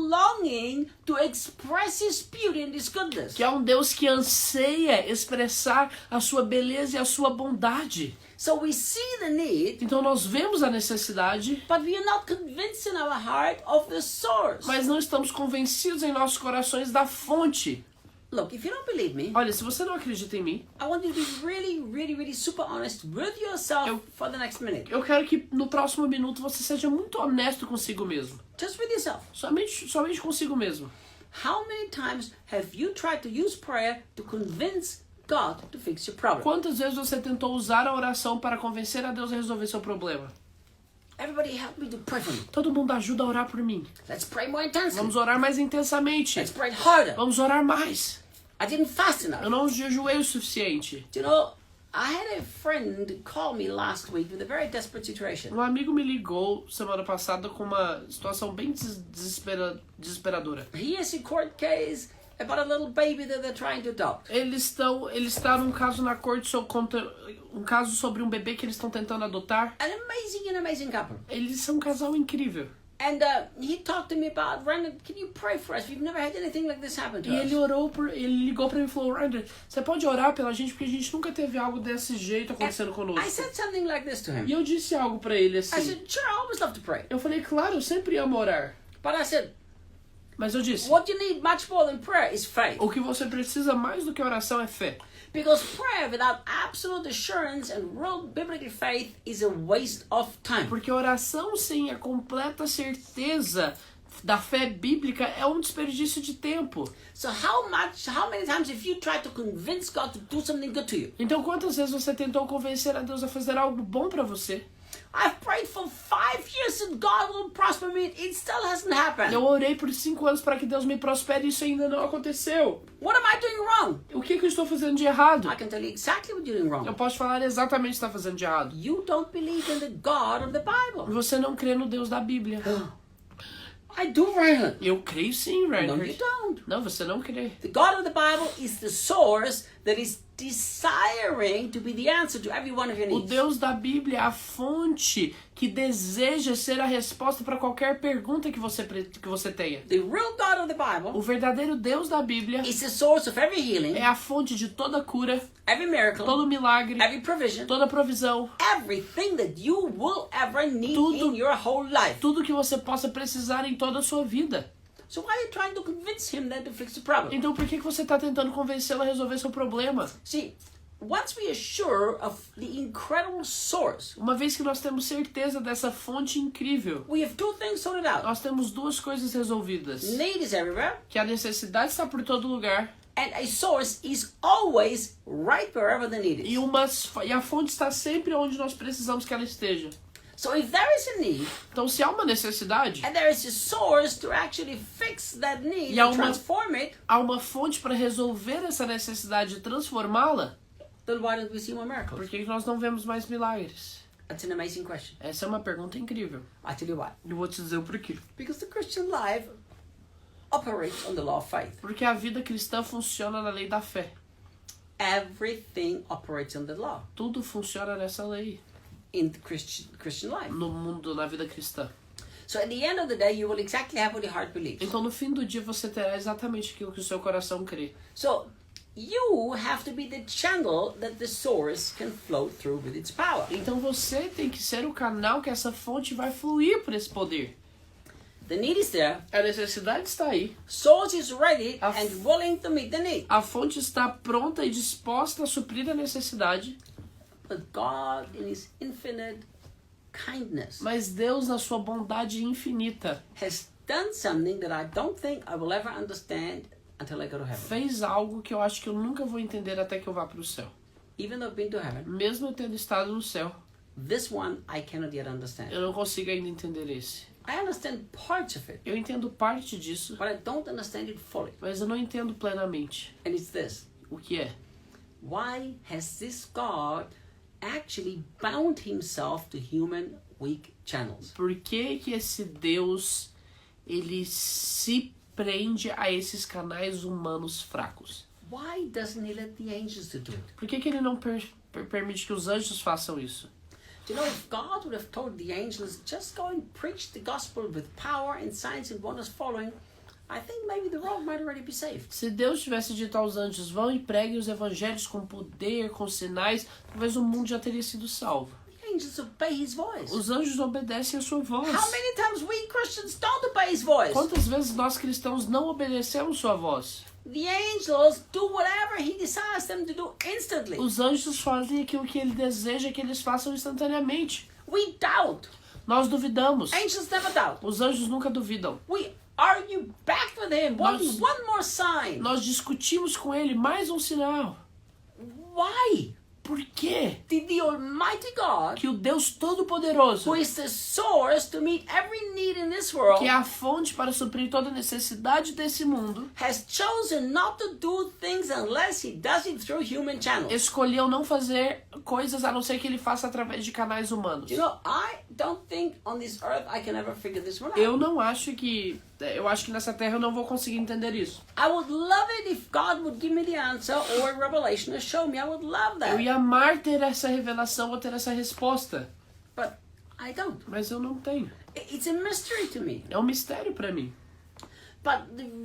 longing to express His beauty and His goodness. que há um Deus que anseia expressar a sua beleza e a sua bondade. So we see the need, Então nós vemos a necessidade, but we are not convinced in our heart of the source. mas não estamos convencidos em nossos corações da fonte. Look, if you don't believe me, Olha, se você não acredita em mim, I want you to be really super honest with yourself for the next minute. eu quero que no próximo minuto você seja muito honesto consigo mesmo. Just with yourself. Somente consigo mesmo. How many times have you tried to use prayer to convince God to fix your problem? Quantas vezes você tentou usar a oração para convencer a Deus a resolver seu problema? Everybody help me to pray for me. Todo mundo ajuda a orar por mim. Let's pray more intensely. Vamos orar mais intensamente. Let's pray harder. Vamos orar mais. I didn't fast enough. Eu não jejuei o suficiente. You know, I had a friend call me last week with a very desperate situation. Um amigo me ligou semana passada com uma situação bem desesperadora. He has a court case about a little baby that they're trying to adopt. Ele está num caso na corte um caso sobre um bebê que eles estão tentando adotar. An amazing couple. Eles são um casal incrível. And he talked to me about, Brandon, can you pray for us? We've never had anything like this happen to E us. ele ligou pra mim e falou, Randy, você pode orar pela gente porque a gente nunca teve algo desse jeito acontecendo I conosco. said something like this to him. E eu disse algo pra ele I assim. said, sure, I always love to pray. Eu falei, claro, eu sempre amo orar. But I said, Mas eu disse, what you need much more than prayer is faith. o que você precisa mais do que oração é fé. Because prayer without absolute assurance and real biblical faith is a waste of time. Porque oração sem a completa certeza da fé bíblica é um desperdício de tempo. So how many times have you tried to convince God to do something good to you? Então quantas vezes você tentou convencer a Deus a fazer algo bom pra você? I've prayed for 5 years that God will prosper me. It still hasn't happened. Eu orei por 5 anos para que Deus me prospere e isso ainda não aconteceu. What am I doing wrong? O que eu estou fazendo de errado? I can tell you exactly what you're doing Eu wrong. posso falar exatamente o que está fazendo de errado. You don't believe in the God of the Bible. Você não crê no Deus da Bíblia. I do, Ryan. Eu creio sim, No, you Reinhard. don't. Não, você não crê. The God of the Bible is the source that is desiring to be the answer to every one of your O needs. Deus da Bíblia é a fonte que deseja ser a resposta para qualquer pergunta que você tenha. The real God of the O Bible verdadeiro Deus da Bíblia is the source of every healing, é a fonte de toda cura, every miracle, todo milagre, every provision, toda provisão, everything that you will ever need Tudo. in your whole life. tudo que você possa precisar em toda a sua vida. So why are you trying to convince him then to fix the problem? Então por que você está tentando convencê-lo a resolver seu problema? See, once we are sure of the incredible source, Uma vez que nós temos certeza dessa fonte incrível, we have two things sorted out. nós temos duas coisas resolvidas. Need is everywhere, Que a necessidade está por todo lugar and a source is always right wherever the need e, is. e a fonte está sempre onde nós precisamos que ela esteja. So if there is a need, Então se há uma necessidade, and there is a source to actually fix that need E há and uma- transform it, há uma fonte para resolver essa necessidade e transformá-la, then why don't we see more por miracles? que nós não vemos mais milagres? That's an amazing question. Essa é uma pergunta incrível. I tell you why. Eu vou te dizer o porquê. Because the Christian life operates on the law of faith. Porque a vida cristã funciona na lei da fé. Everything operates on the law Tudo funciona nessa lei. in the Christian life. No mundo, na vida cristã. So at the end of the day, you will exactly have what your heart believes. Então no fim do dia você terá exatamente aquilo que o seu coração crê. So you have to be the channel that the source can flow through with its power. Então você tem que ser o canal que essa fonte vai fluir por esse poder. The need is there. A necessidade está aí. Source is ready A and willing to meet the need. A fonte está pronta e disposta a suprir a necessidade. But God, in His infinite kindness, Mas Deus, na sua bondade infinita, has done something that I don't think I will ever understand until I go to heaven. fez algo que eu acho que eu nunca vou entender até que eu vá para o céu. Even though I've been to heaven, Mesmo eu tendo estado no céu, this one I cannot yet understand. eu não consigo ainda entender esse. I understand parts of it, Eu entendo parte disso, but I don't understand it fully. mas eu não entendo plenamente. And it's this. O que é? Why has this God actually bound himself to human weak channels? Por que que esse Deus, ele se prende a esses canais humanos fracos? Why doesn't he let the angels do it? Por que que ele não permite que os anjos façam isso? Do you know, if God would have told the angels, just go and preach the gospel with power and signs and wonders following, I think maybe the world might already be saved. Se Deus tivesse dito aos anjos, vão e preguem os evangelhos com poder, com sinais, talvez o mundo já teria sido salvo. The angels obey his voice. Os anjos obedecem a sua voz. How many times we Christians don't obey his voice? Quantas vezes nós cristãos não obedecemos sua voz? The angels do whatever he desires them to do instantly. Os anjos fazem aquilo que ele deseja que eles façam instantaneamente. We doubt. Nós duvidamos. Angels never doubt. Os anjos nunca duvidam. We argue back with him, wanting Nós- one more sign. Nós discutimos com ele mais um sinal. Why? Por que the Almighty God, que o Deus Todo-Poderoso, who is the source to meet every need in this world, que é a fonte para suprir toda necessidade desse mundo, has chosen not to do things unless he does it through human channels? escolheu não fazer coisas a não ser que ele faça através de canais humanos? You know, I don't think on this earth I can ever figure this one out. Eu acho que nessa terra eu não vou conseguir entender isso. I would love it if God would give me the answer or a revelation to show me. I would love Eu that. ia amar ter essa revelação ou ter essa resposta, But I don't. mas eu não tenho. It's a mystery to me. É um mistério para mim. But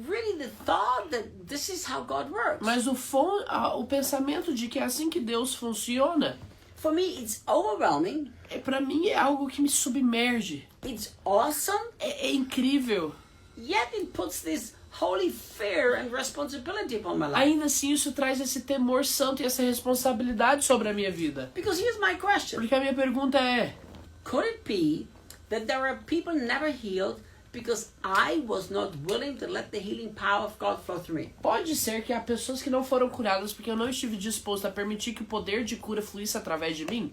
really the thought that this is how God works. Mas o pensamento de que é assim que Deus funciona, For me, it's overwhelming. para mim é algo que me submerge. It's awesome. É incrível. Yet it puts this holy fear and responsibility upon my life. Ainda assim, isso traz esse temor santo e essa responsabilidade sobre a minha vida. Because here's my question. Porque a minha pergunta é: Could it be that there are people never healed because I was not willing to let the healing power of God flow through me? pode ser que há pessoas que não foram curadas porque eu não estive disposto a permitir que o poder de cura fluísse através de mim?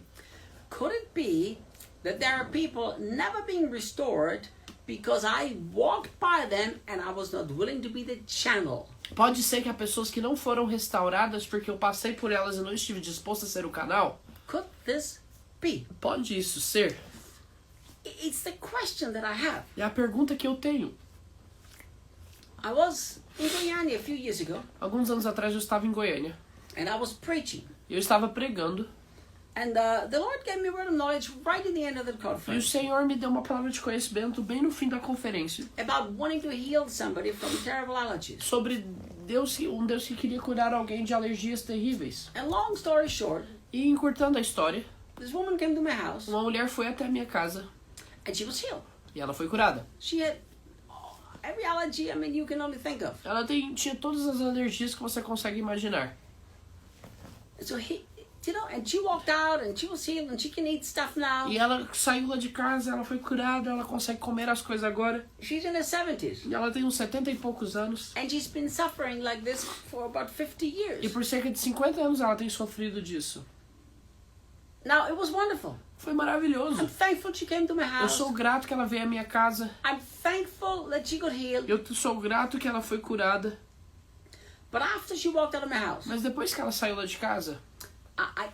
Could it be that there are people never being restored because I walked by them and I was not willing to be the channel? Pode ser que há pessoas que não foram restauradas porque eu passei por elas e não estive disposto a ser o canal? Could this be? Pode isso ser? It's the question that I have. É a pergunta que eu tenho. I was in Guyana a few years ago Alguns anos atrás eu estava em Goiânia. and I was preaching. Eu estava pregando And the Lord gave me a word of knowledge right at the end of the e o conference Senhor me deu uma palavra de conhecimento bem no fim da conferência about wanting to heal somebody from terrible allergies. sobre um Deus que queria curar alguém de alergias terríveis. And long story short, E encurtando a história, this woman came to my house uma mulher foi até a minha casa and she was healed. e ela foi curada. She had every allergy, I mean, you can only think of. Ela tinha todas as alergias que você consegue imaginar. So and she walked out and she was healed and she can eat stuff now. E ela saiu lá de casa, ela foi curada, ela consegue comer as coisas agora. She's in her 70s. E ela tem uns 70 e poucos anos. And she's been suffering like this for about 50 E years. por cerca de 50 anos ela tem sofrido disso. Now, it was wonderful. Foi maravilhoso. I'm thankful she came to my Eu house. sou grato que ela veio à minha casa. I'm thankful that she got healed. Eu sou grato que ela foi curada. But after she walked out of my house, Mas depois que ela saiu lá de casa,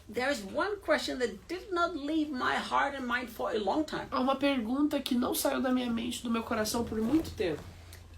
there's one question that did not leave my heart and mind for a long time. há uma pergunta que não saiu da minha mente, do meu coração por muito tempo.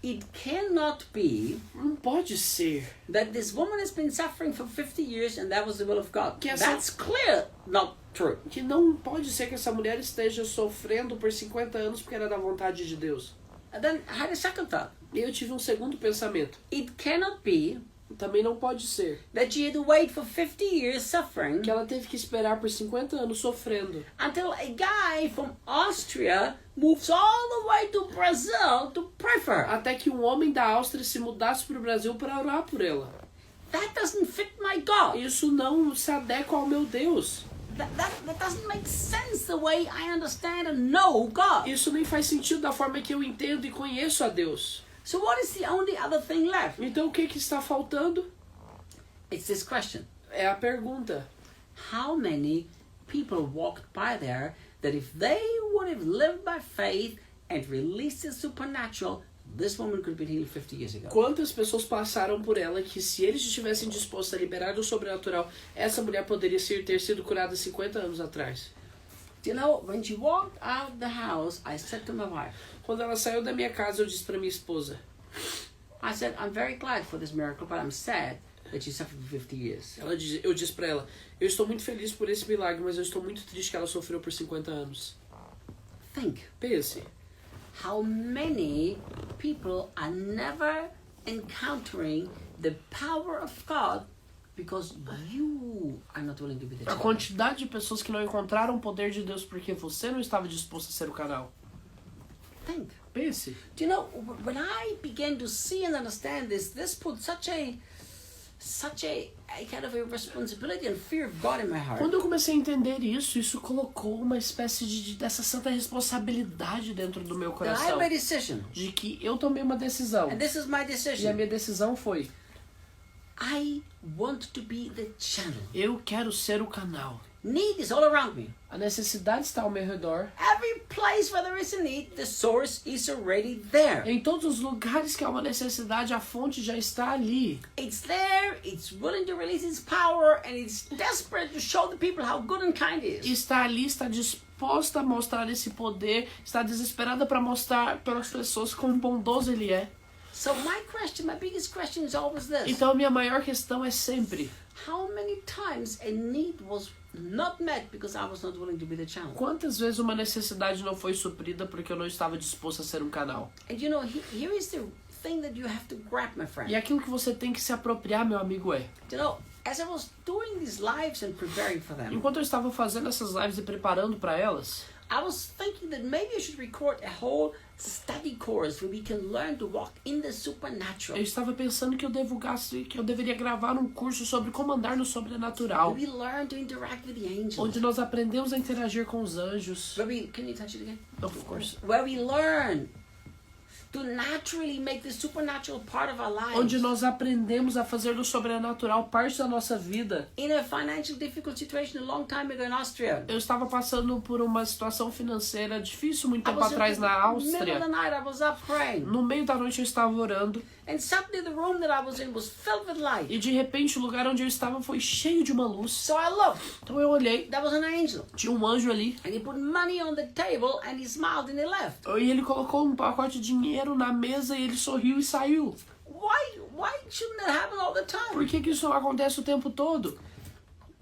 It cannot be Não pode ser that this woman has been suffering for 50 years and that was the will of God. Que essa- That's clear not true. que não pode ser que essa mulher esteja sofrendo por 50 anos porque era da vontade de Deus. And then I had a second thought. E eu tive um segundo pensamento. It cannot be Também não pode ser that she had to wait for 50 years suffering que ela teve que esperar por 50 anos sofrendo until a guy from Austria moves all the way to Brazil to pray for her. até que um homem da Áustria se mudasse para o Brasil para orar por ela. That doesn't fit my God. Isso não se adequa ao meu Deus. That doesn't make sense the way I understand and know God. Isso nem faz sentido da forma que eu entendo e conheço a Deus. So what is the only other thing left? Então o que está faltando? It's this question. É a pergunta. How many people walked by there that if they would have lived by faith and released the supernatural, this woman could have been healed 50 years ago? Quantas pessoas passaram por ela que se eles estivessem dispostos a liberar do sobrenatural, essa mulher poderia ter sido curada 50 anos atrás? You know, when she walked out the house, I said to my wife, Quando ela saiu da minha casa, eu disse para minha esposa. I said, I'm very glad for this miracle, but I'm sad that she suffered for 50 years. Eu disse para ela, eu estou muito feliz por esse milagre, mas eu estou muito triste que ela sofreu por 50 anos. Think Pense, how many people are never encountering the power of God because you are not willing to be the a channel. quantidade de pessoas que não encontraram o poder de Deus porque você não estava disposto a ser o canal. Think. Pense. Do you know, when I began to see and understand this put such a kind of a responsibility and fear of God in my heart. Quando eu comecei a entender isso colocou uma espécie dessa santa responsabilidade dentro do meu That I coração. made a decision. De que eu tomei uma decisão. And this is my E a decision. minha decisão foi: I want to be the channel. Eu quero ser o canal. Need is all around me. A necessidade está ao meu redor. Every place where there is a need, the source is already there. Em todos os lugares que há uma necessidade, a fonte já está ali. It's there, it's willing to release its power, and it's desperate to show the people how good and kind it is. Está ali, está disposta a mostrar esse poder, está desesperada para mostrar para as pessoas quão bondoso ele é. So my biggest question is always this. Então a minha maior questão é sempre: How many times a need was not met because I was not willing to be the channel? quantas vezes uma necessidade não foi suprida porque eu não estava disposto a ser um canal? And you know, here is the thing that you have to grab, my friend. E aquilo que você tem que se apropriar, meu amigo, é: You know, as I was doing these lives and preparing for them, enquanto eu estava fazendo essas lives e preparando para elas, I was thinking that maybe I should record a whole study course where we can learn to walk in the supernatural. eu estava pensando que eu deveria gravar um curso sobre como andar no sobrenatural, Where we learn to interact with the angels. onde nós aprendemos a interagir com os anjos. Can you touch it again? Of course. Where we learn to naturally make the supernatural part of our lives. Onde nós aprendemos a fazer do sobrenatural parte da nossa vida. In a financial difficult situation a long time ago in Austria. Eu estava passando por uma situação financeira difícil muito I tempo was atrás in na the middle of Áustria. the night, I was up praying. No meio da noite eu estava orando And suddenly the room that I was in was filled with light. e de repente o lugar onde eu estava foi cheio de uma luz. So I looked. Então eu olhei, That was an angel. tinha um anjo ali And he put money on the table and he smiled and he left. e ele colocou um pacote de dinheiro na mesa e ele sorriu e saiu. Why shouldn't that happen all the time? Por que isso acontece o tempo todo?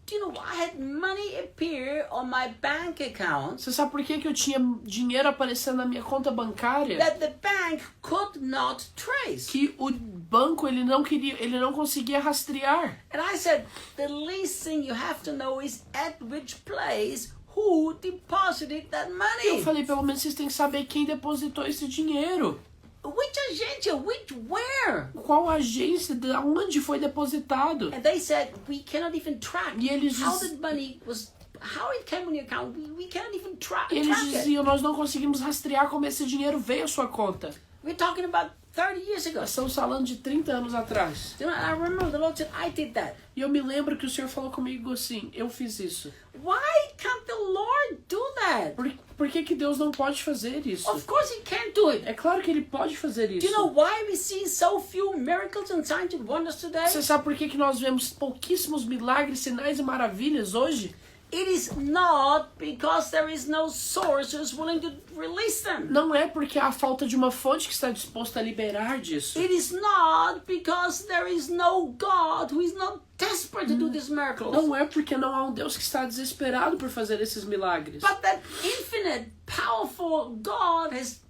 Do you know, I had money appear on my bank account Você sabe por que eu tinha dinheiro aparecendo na minha conta bancária? that the bank could not trace. Que o banco ele não conseguia rastrear. And I said, the least thing you have to know is at which place who deposited that Eu money. falei, pelo menos vocês têm que saber quem depositou esse dinheiro. Which agência? Where? Qual agência, de onde foi depositado. And they said, we cannot even track E eles how the money was, how it came on your account. We cannot even E eles track it. diziam, nós não conseguimos rastrear como esse dinheiro veio à sua conta. We're talking about 30 years ago. Nós estamos falando de 30 anos atrás. You know, I remember the Lord said, I did that. E eu me lembro que o Senhor falou comigo assim, eu fiz isso. Why can't the Lord do that? Por que Deus não pode fazer isso? Of course he can do it. É claro que Ele pode fazer Do you know isso. why we see so few miracles and signs and wonders today? Você sabe por que nós vemos pouquíssimos milagres, sinais e maravilhas hoje? It is not because there is no source who is willing to release them. Não é porque há falta de uma fonte que está disposta a liberar disso. It is not because there is no God who is not desperate to do these miracles. Não é porque não há um Deus que está desesperado por fazer esses milagres. But that infinite, powerful God has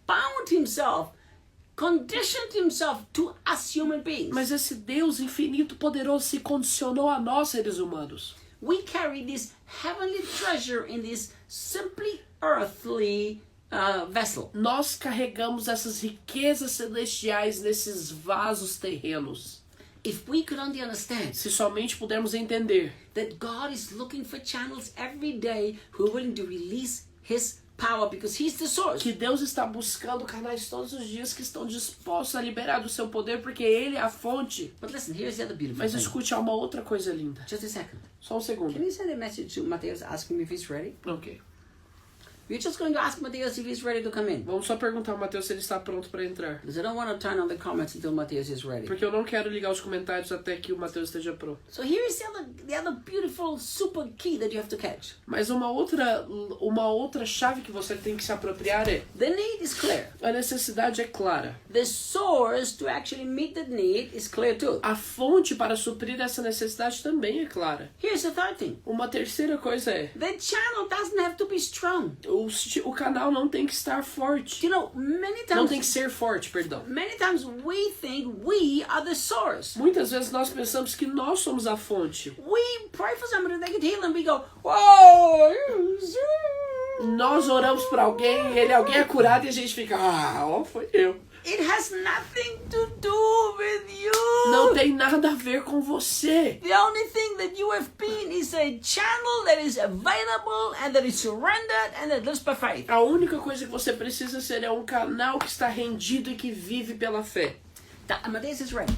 bound himself, conditioned himself to us human beings. Mas esse Deus infinito, poderoso, se condicionou a nós, seres humanos. We carry this heavenly treasure in this simply earthly vessel. Nós carregamos essas riquezas celestiais nesses vasos terrenos. If we could only understand Se somente pudermos entender that God is looking for channels every day who are willing to release His power because He's the source. que Deus está buscando canais todos os dias que estão dispostos a liberar do seu poder, porque Ele é a fonte. But listen, here's the other beautiful Mas thing. escute, há uma outra coisa linda. Just a second. Só um segundo. Can you send a message to Mateus asking him if he's ready? Ok. We're just going to ask Mateus if he's ready to come in. Vamos só perguntar ao Mateus se ele está pronto para entrar. Because I don't want to turn on the comments until Mateus is ready. Porque eu não quero ligar os comentários até que o Mateus esteja pronto. So here is the other beautiful super key that you have to catch. Mas uma outra chave que você tem que se apropriar é: The need is clear. a necessidade é clara. The source to actually meet the need is clear too. A fonte para suprir essa necessidade também é clara. Here's the third thing. Uma terceira coisa é: The channel doesn't have to be strong. o canal não tem que estar forte. You know, many Não tem times, que ser forte, perdão. many times we think we are the source. Muitas vezes nós pensamos que nós somos a fonte. We pray for somebody that get healed and we go, whoa. Nós oramos por alguém, alguém é curado e a gente fica, foi eu. It has nothing to do with you. Não tem nada a ver com você. The only thing that you have been is a channel that is available and that is surrendered and that lives by faith. A única coisa que você precisa ser é um canal que está rendido e que vive pela fé. Amadeus is ready.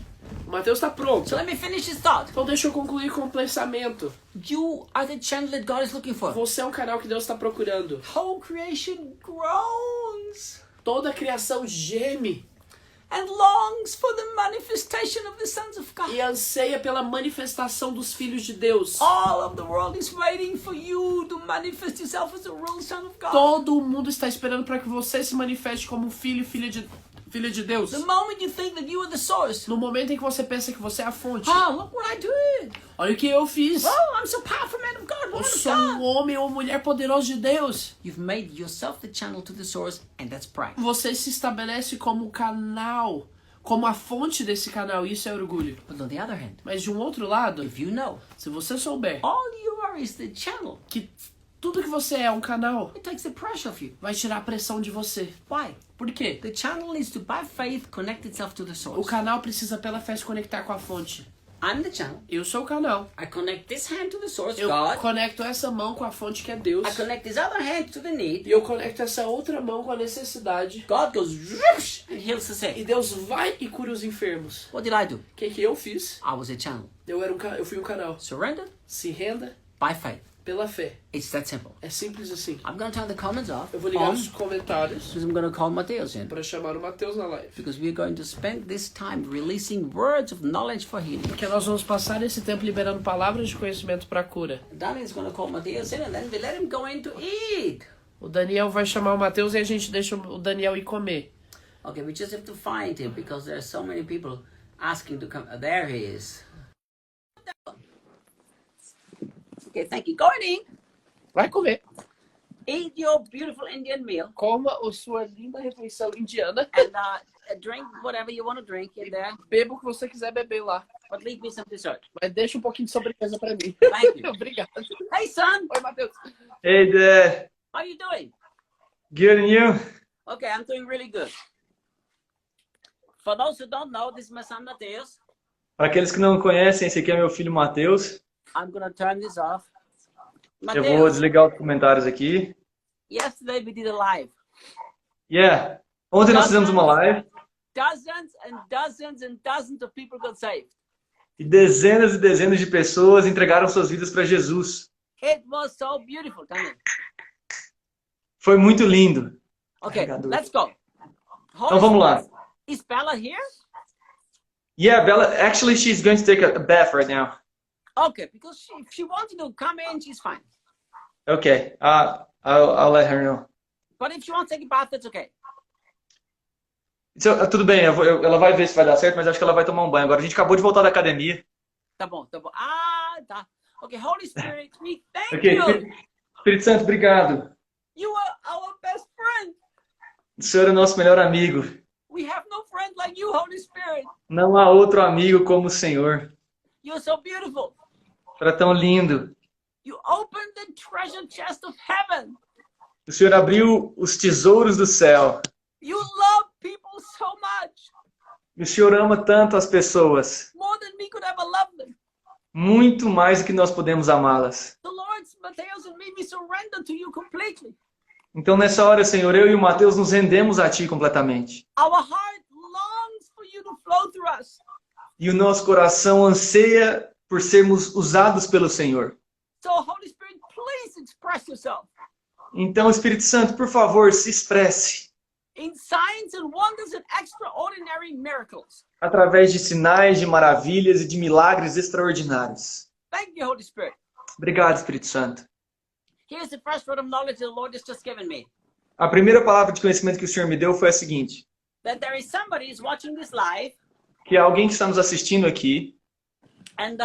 O Mateus tá pronto. So let me finish this thought. Então deixa eu concluir com o pensamento. You are the channel that God is looking for. Você é um canal que Deus está procurando. Whole creation groans Toda a criação geme and longs for the manifestation of the sons of God. e anseia pela manifestação dos filhos de Deus. All of the world is waiting for you to manifest yourself as a real son of God. Todo mundo está esperando para que você se manifeste como filho e filha de Deus. The moment you think that you are the source, No momento em que você pensa que você é a fonte. look what I did. Olha o que eu fiz. Oh, I'm so powerful, man of God, Eu woman of sou um God. homem ou mulher poderoso de Deus. You've made yourself the channel to the source, and that's pride. Você se estabelece como canal, como a fonte desse canal. Isso é orgulho. But on the other hand, Mas de um outro lado, if you know se você souber all you are is the channel, que tudo que você é um canal, it takes the pressure off you. vai tirar a pressão de você. Why? Por quê? The channel needs to, by faith, connect itself to the O source. canal precisa pela fé se conectar com a fonte. I'm the channel. Eu sou o canal. I connect this hand to the source, Eu God. conecto essa mão com a fonte que é Deus. I connect this other hand to the need. E eu conecto essa outra mão com a necessidade. God goes whoosh, and heals the E sick. Deus vai e cura os enfermos. What did I do? O que eu fiz? I was a channel. Eu fui um canal. Surrendered Se renda by faith. pela fé. It's that simple. É simples assim. I'm going to turn the comments off. Eu vou ligar on, os comentários because I'm going to call Mateus in. para chamar o Mateus na live. Because we're going to spend this time releasing words of knowledge for healing. Porque nós vamos passar esse tempo liberando palavras de conhecimento para cura. Daniel's going to call Mateus in, and then we let him go in to eat. O Daniel vai chamar o Mateus e a gente deixa o Daniel ir comer. Okay, we just have to find him because there are so many people asking to come. There he is. Okay, thank you. Go and eat. Vai comer. Eat your beautiful Indian meal Coma a sua linda refeição indiana. and drink whatever you want to drink in there, Beba o que você quiser beber lá. but leave me some dessert. Mas deixa um pouquinho de sobremesa para mim. Thank you. Obrigado. Hey, son, Oi, Mateus. Hey there, how you doing? good and you? Okay, I'm doing really good. For those who don't know, this is my son Mateus. Para aqueles que não conhecem, esse aqui é meu filho Mateus. I'm gonna turn this off. Eu vou Mateus, desligar os comentários aqui. yesterday we did a live. Yeah, ontem nós fizemos uma live Dozens and dozens and dozens of people got saved. e dezenas de pessoas entregaram suas vidas para Jesus. It was so beautiful, Daniel. Foi muito lindo. Okay, Carregador. let's go. Então vamos lá. Is Bella here? Yeah, Bella, actually she's going to take a bath right now. Okay, because if she wanted to come in, she's fine. Okay, I'll let her know. But if she wants to take a bath, that's okay. Tudo bem, ela vai ver se vai dar certo, mas acho que ela vai tomar um banho agora. A gente acabou de voltar da academia. Tá bom, tá bom. Ah, tá. Okay, Holy Spirit, we thank Ok, you. Espírito Santo, obrigado. You are our best friend. O Senhor é o nosso melhor amigo. We have no friend like you, Holy Spirit. Não há outro amigo como o Senhor. You're so beautiful. Era tão lindo. You opened the treasure chest of heaven. O Senhor abriu os tesouros do céu. You love people so much, E o Senhor ama tanto as pessoas. more than we could ever love them. Muito mais do que nós podemos amá-las. The Lord, Mateus and me, we surrender to you completely. Então, nessa hora, Senhor, eu e o Mateus nos rendemos a Ti completamente. Our heart longs for you to flow through us. E o nosso coração anseia por sermos usados pelo Senhor. So, Holy Spirit, please express yourself Então, Espírito Santo, por favor, se expresse in signs and wonders and extraordinary miracles. através de sinais, de maravilhas e de milagres extraordinários. Thank you, Holy Spirit. Obrigado, Espírito Santo. Here's the first word of knowledge the Lord has just given me. A primeira palavra de conhecimento que o Senhor me deu foi a seguinte: That there is somebody who's watching this live, que alguém que está nos assistindo aqui and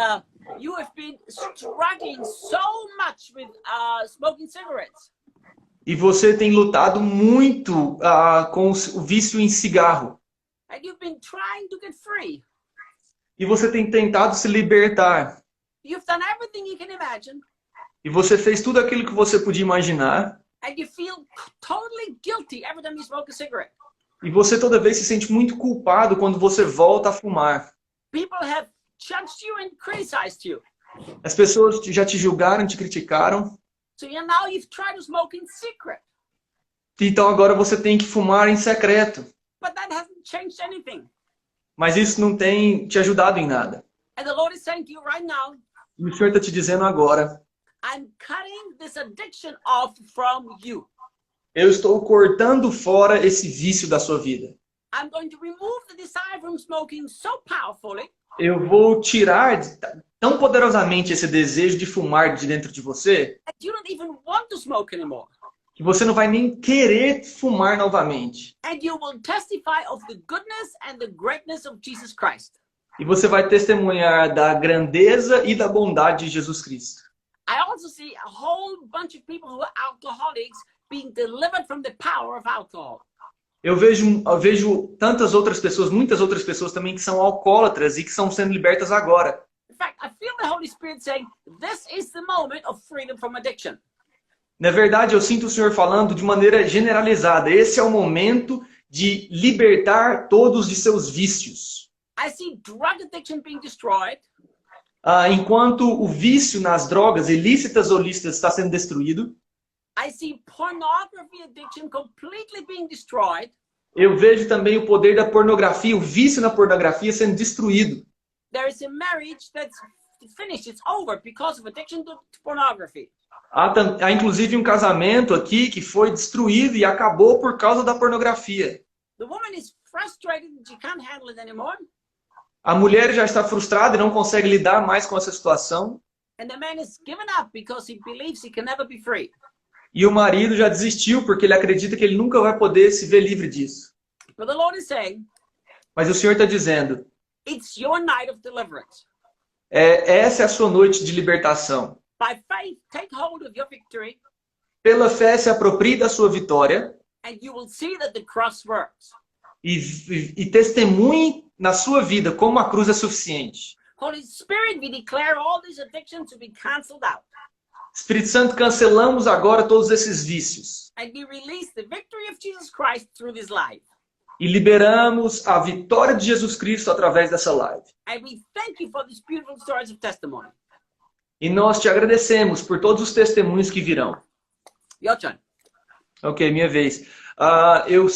you have been struggling so much with smoking cigarettes. e você tem lutado muito com o vício em cigarro. And you've been trying to get free. E você tem tentado se libertar. You've done everything you can imagine. E você fez tudo aquilo que você podia imaginar. And you feel totally guilty every time you smoke a cigarette. E você toda vez se sente muito culpado quando você volta a fumar. People have judged you and criticized you. As pessoas já te julgaram, te criticaram. So now you've tried to smoke in secret. Então agora você tem que fumar em secreto. But that hasn't changed anything. mas isso não tem te ajudado em nada. And the Lord is saying to you right now, E o Senhor está te dizendo agora, I'm cutting this addiction off from you. eu estou cortando fora esse vício da sua vida. I'm going to remove the desire from smoking so powerfully Eu vou tirar tão poderosamente esse desejo de fumar de dentro de você, that you don't even want to smoke anymore. que você não vai nem querer fumar novamente. And you will testify of the goodness and the greatness of Jesus Christ. E você vai testemunhar da grandeza e da bondade de Jesus Cristo. I also see a whole bunch of people who are alcoholics being delivered from the power of alcohol. Eu vejo tantas outras pessoas, muitas outras pessoas também que são alcoólatras e que estão sendo libertas agora. In fact, I feel the Holy Spirit saying, this is the moment of freedom from addiction. Na verdade, eu sinto o Senhor falando de maneira generalizada. Esse é o momento de libertar todos de seus vícios. I see drug addiction being destroyed. Enquanto o vício nas drogas, ilícitas ou lícitas, está sendo destruído, I see pornography addiction completely being destroyed. eu vejo também o poder da pornografia, o vício na pornografia sendo destruído. There is a marriage that's finished. It's over because of addiction to pornography. Há inclusive um casamento aqui que foi destruído e acabou por causa da pornografia. The woman is frustrated and she can't handle it anymore. A mulher já está frustrada e não consegue lidar mais com essa situação. And the man is given up because he believes he can never be free. E o marido já desistiu porque ele acredita que ele nunca vai poder se ver livre disso. But the Lord is saying, Mas o Senhor está dizendo, it's your night of deliverance. essa é a sua noite de libertação. By faith, take hold of your victory, Pela fé se aproprie da sua vitória and you will see that the cross works. e testemunhe na sua vida como a cruz é suficiente. Holy Spirit, we declare all these addictions to be canceled out. Espírito Santo, cancelamos agora todos esses vícios And we release the victory of Jesus Christ through this life. e liberamos a vitória de Jesus Cristo através dessa live. And we thank you for these beautiful stories of testimony. E nós te agradecemos por todos os testemunhos que virão. Your turn. Ok, minha vez. Eu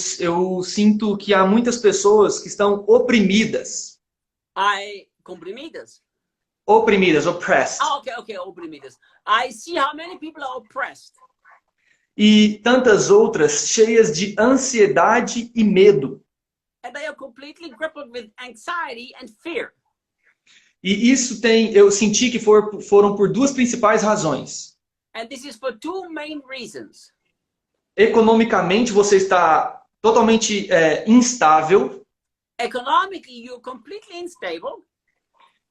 sinto que há muitas pessoas que estão oprimidas. Comprimidas. Oprimidas, oppressed. Okay, oprimidas. I see how many people are oppressed. E tantas outras cheias de ansiedade e medo. And they are completely crippled with anxiety and fear. E isso eu senti que foram por duas principais razões. And this is for two main reasons. Economicamente, você está totalmente instável. Economically, you're completely unstable.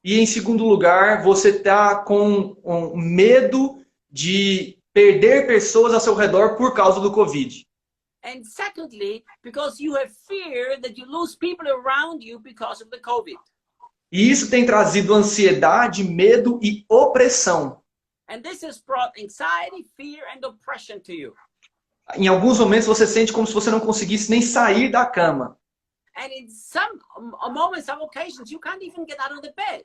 E, em segundo lugar, você está com um medo de perder pessoas ao seu redor por causa do Covid. And secondly, because you have fear that you lose people around you because of the COVID. E isso tem trazido ansiedade, medo e opressão. And this has brought anxiety, fear, and oppression to you. Em alguns momentos você sente como se você não conseguisse nem sair da cama. And in some moments, some occasions, you can't even get out of the bed.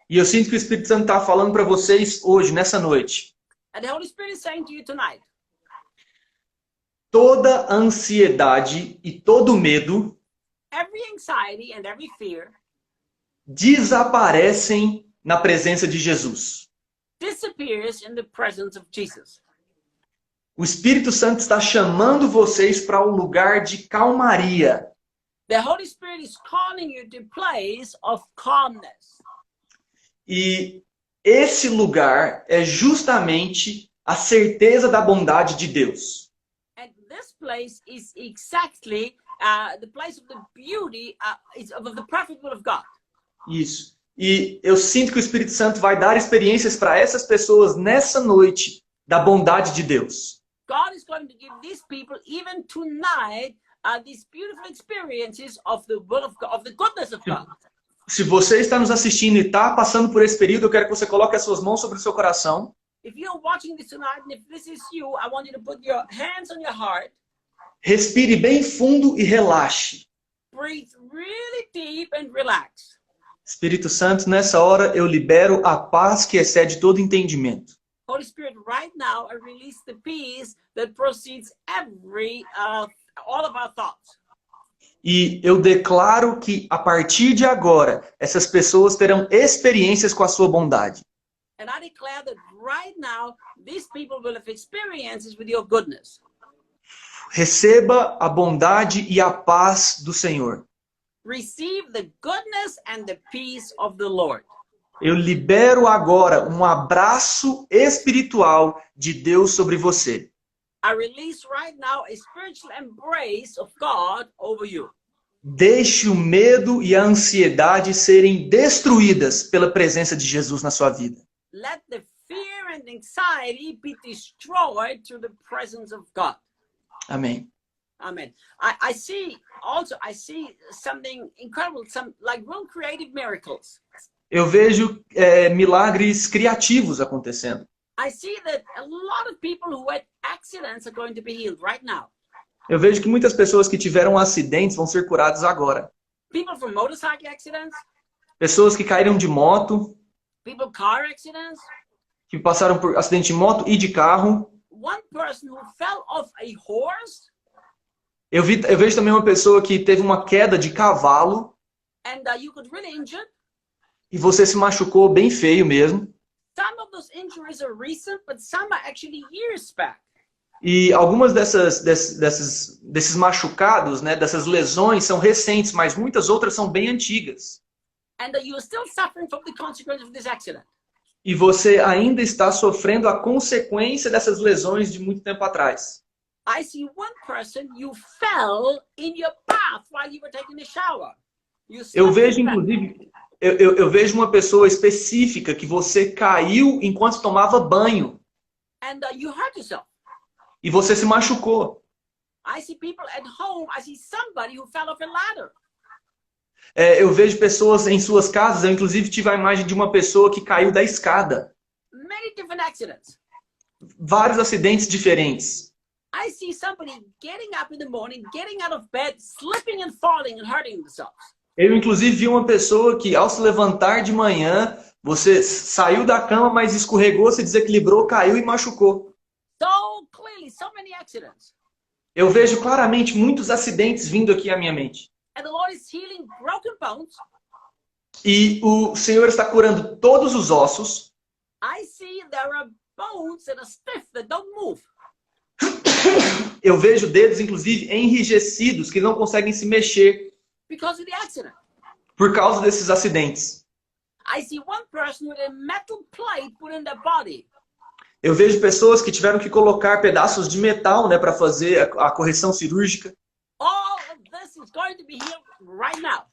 E eu sinto que o Espírito Santo está falando para vocês hoje, nessa noite. And the Holy Spirit is saying to you tonight, Toda ansiedade e todo medo every anxiety and every fear desaparecem na presença de Jesus. disappears in the presence of Jesus. O Espírito Santo está chamando vocês para um lugar de calmaria. The Holy Spirit is calling you to a place of calmness. E esse lugar é justamente a certeza da bondade de Deus. And this place is exactly the place of the beauty of the perfect will of God. Isso. E eu sinto que o Espírito Santo vai dar experiências para essas pessoas nessa noite da bondade de Deus. God is going to give these people even tonight these beautiful experiences of the will of God, of the goodness of God. Se você está nos assistindo e está passando por esse período, eu quero que você coloque as suas mãos sobre o seu coração. If you're watching this tonight and if this is you, I want you to put your hands on your heart. Respire bem fundo e relaxe. Breathe really deep and relax. Espírito Santo, nessa hora eu libero a paz que excede todo entendimento. Holy Spirit, right now, I release the peace that proceeds all of our thoughts. E eu declaro que, a partir de agora, essas pessoas terão experiências com a sua bondade. And I declare that right now, these people will have experiences with your goodness. Receba a bondade e a paz do Senhor. Receive the goodness and the peace of the Lord. Eu libero agora um abraço espiritual de Deus sobre você. I release right now a spiritual embrace of God over you. Deixe o medo e a ansiedade serem destruídas pela presença de Jesus na sua vida. Let the fear and anxiety be destroyed through the presence of God. Amém. Amen. I see something incredible, some like real creative miracles. Eu vejo milagres criativos acontecendo. I see that a lot of people who had accidents are going to be healed right now. Eu vejo que muitas pessoas que tiveram acidentes vão ser curadas agora. People from motorcycle accidents, Pessoas que caíram de moto, people car accidents. que passaram por acidente de moto e de carro. One person who fell off a horse Eu vejo também uma pessoa que teve uma queda de cavalo and you got really injured. e você se machucou bem feio mesmo. Some of those injuries are recent, but some are actually years back. E algumas desses machucados, né, dessas lesões são recentes, mas muitas outras são bem antigas. And you are still suffering from the consequences of this accident. E você ainda está sofrendo a consequência dessas lesões de muito tempo atrás. I see one person, you fell in your bath while you were taking a shower. Eu vejo, inclusive, eu vejo uma pessoa específica que você caiu enquanto tomava banho. And you hurt yourself. E você se machucou. I see people at home, I see somebody who fell off a ladder. Eu vejo pessoas em suas casas, eu inclusive tive a imagem de uma pessoa que caiu da escada. Many different accidents. Vários acidentes diferentes. I see somebody getting up in the morning, getting out of bed, slipping and falling and hurting themselves. Eu inclusive vi uma pessoa que ao se levantar de manhã, você saiu da cama, mas escorregou, se desequilibrou, caiu e machucou. So clearly, so many accidents. Eu vejo claramente muitos acidentes vindo aqui à minha mente. And the Lord is healing broken bones. E o Senhor está curando todos os ossos. I see there are bones that are stiff that don't move. Eu vejo dedos, inclusive, enrijecidos, que não conseguem se mexer Because of the accident. por causa desses acidentes. I see one person with a metal plate put in their body. Eu vejo pessoas que tiveram que colocar pedaços de metal, né, para fazer a correção cirúrgica. All of this is going to be healed right now.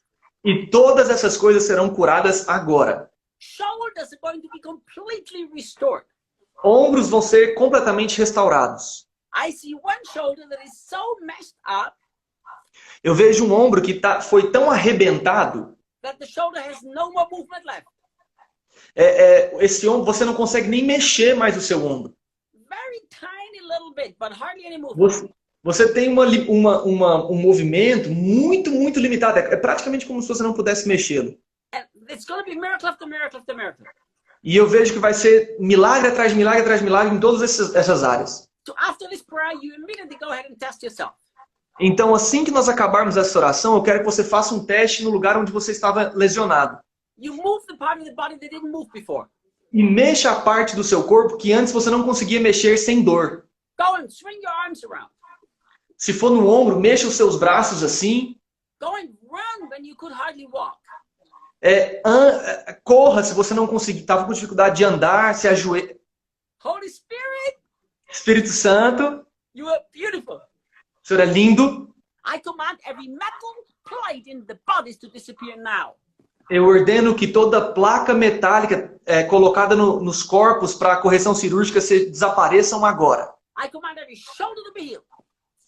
E todas essas coisas serão curadas agora. Shoulders are going to be completely restored. Ombros vão ser completamente restaurados. I see one shoulder that is so messed up Eu vejo um ombro que foi tão arrebentado. that the shoulder has no more movement left. Esse ombro, você não consegue nem mexer mais o seu ombro. Very tiny little bit, but hardly any movement. Você tem um movimento muito limitado. É praticamente como se você não pudesse mexê-lo. And it's going to be miracle after miracle after miracle. E eu vejo que vai ser milagre atrás de milagre atrás de milagre em todas essas áreas. So after this prayer, you immediately go ahead and test yourself. Então, assim que nós acabarmos essa oração, eu quero que você faça um teste no lugar onde você estava lesionado. You move the part of the body that didn't move before. E mexa a parte do seu corpo que antes você não conseguia mexer sem dor. Go and swing your arms around. Se for no ombro, mexa os seus braços assim. Go and run when you could hardly walk. Corra se você não conseguir, estava com dificuldade de andar, se ajoelha. Holy Spirit, Espírito Santo, you are beautiful. o Senhor é lindo. I command every metal plate in the bodies to disappear now. Eu ordeno que toda placa metálica colocada nos corpos para correção cirúrgica desapareçam agora. I command every shoulder to be healed.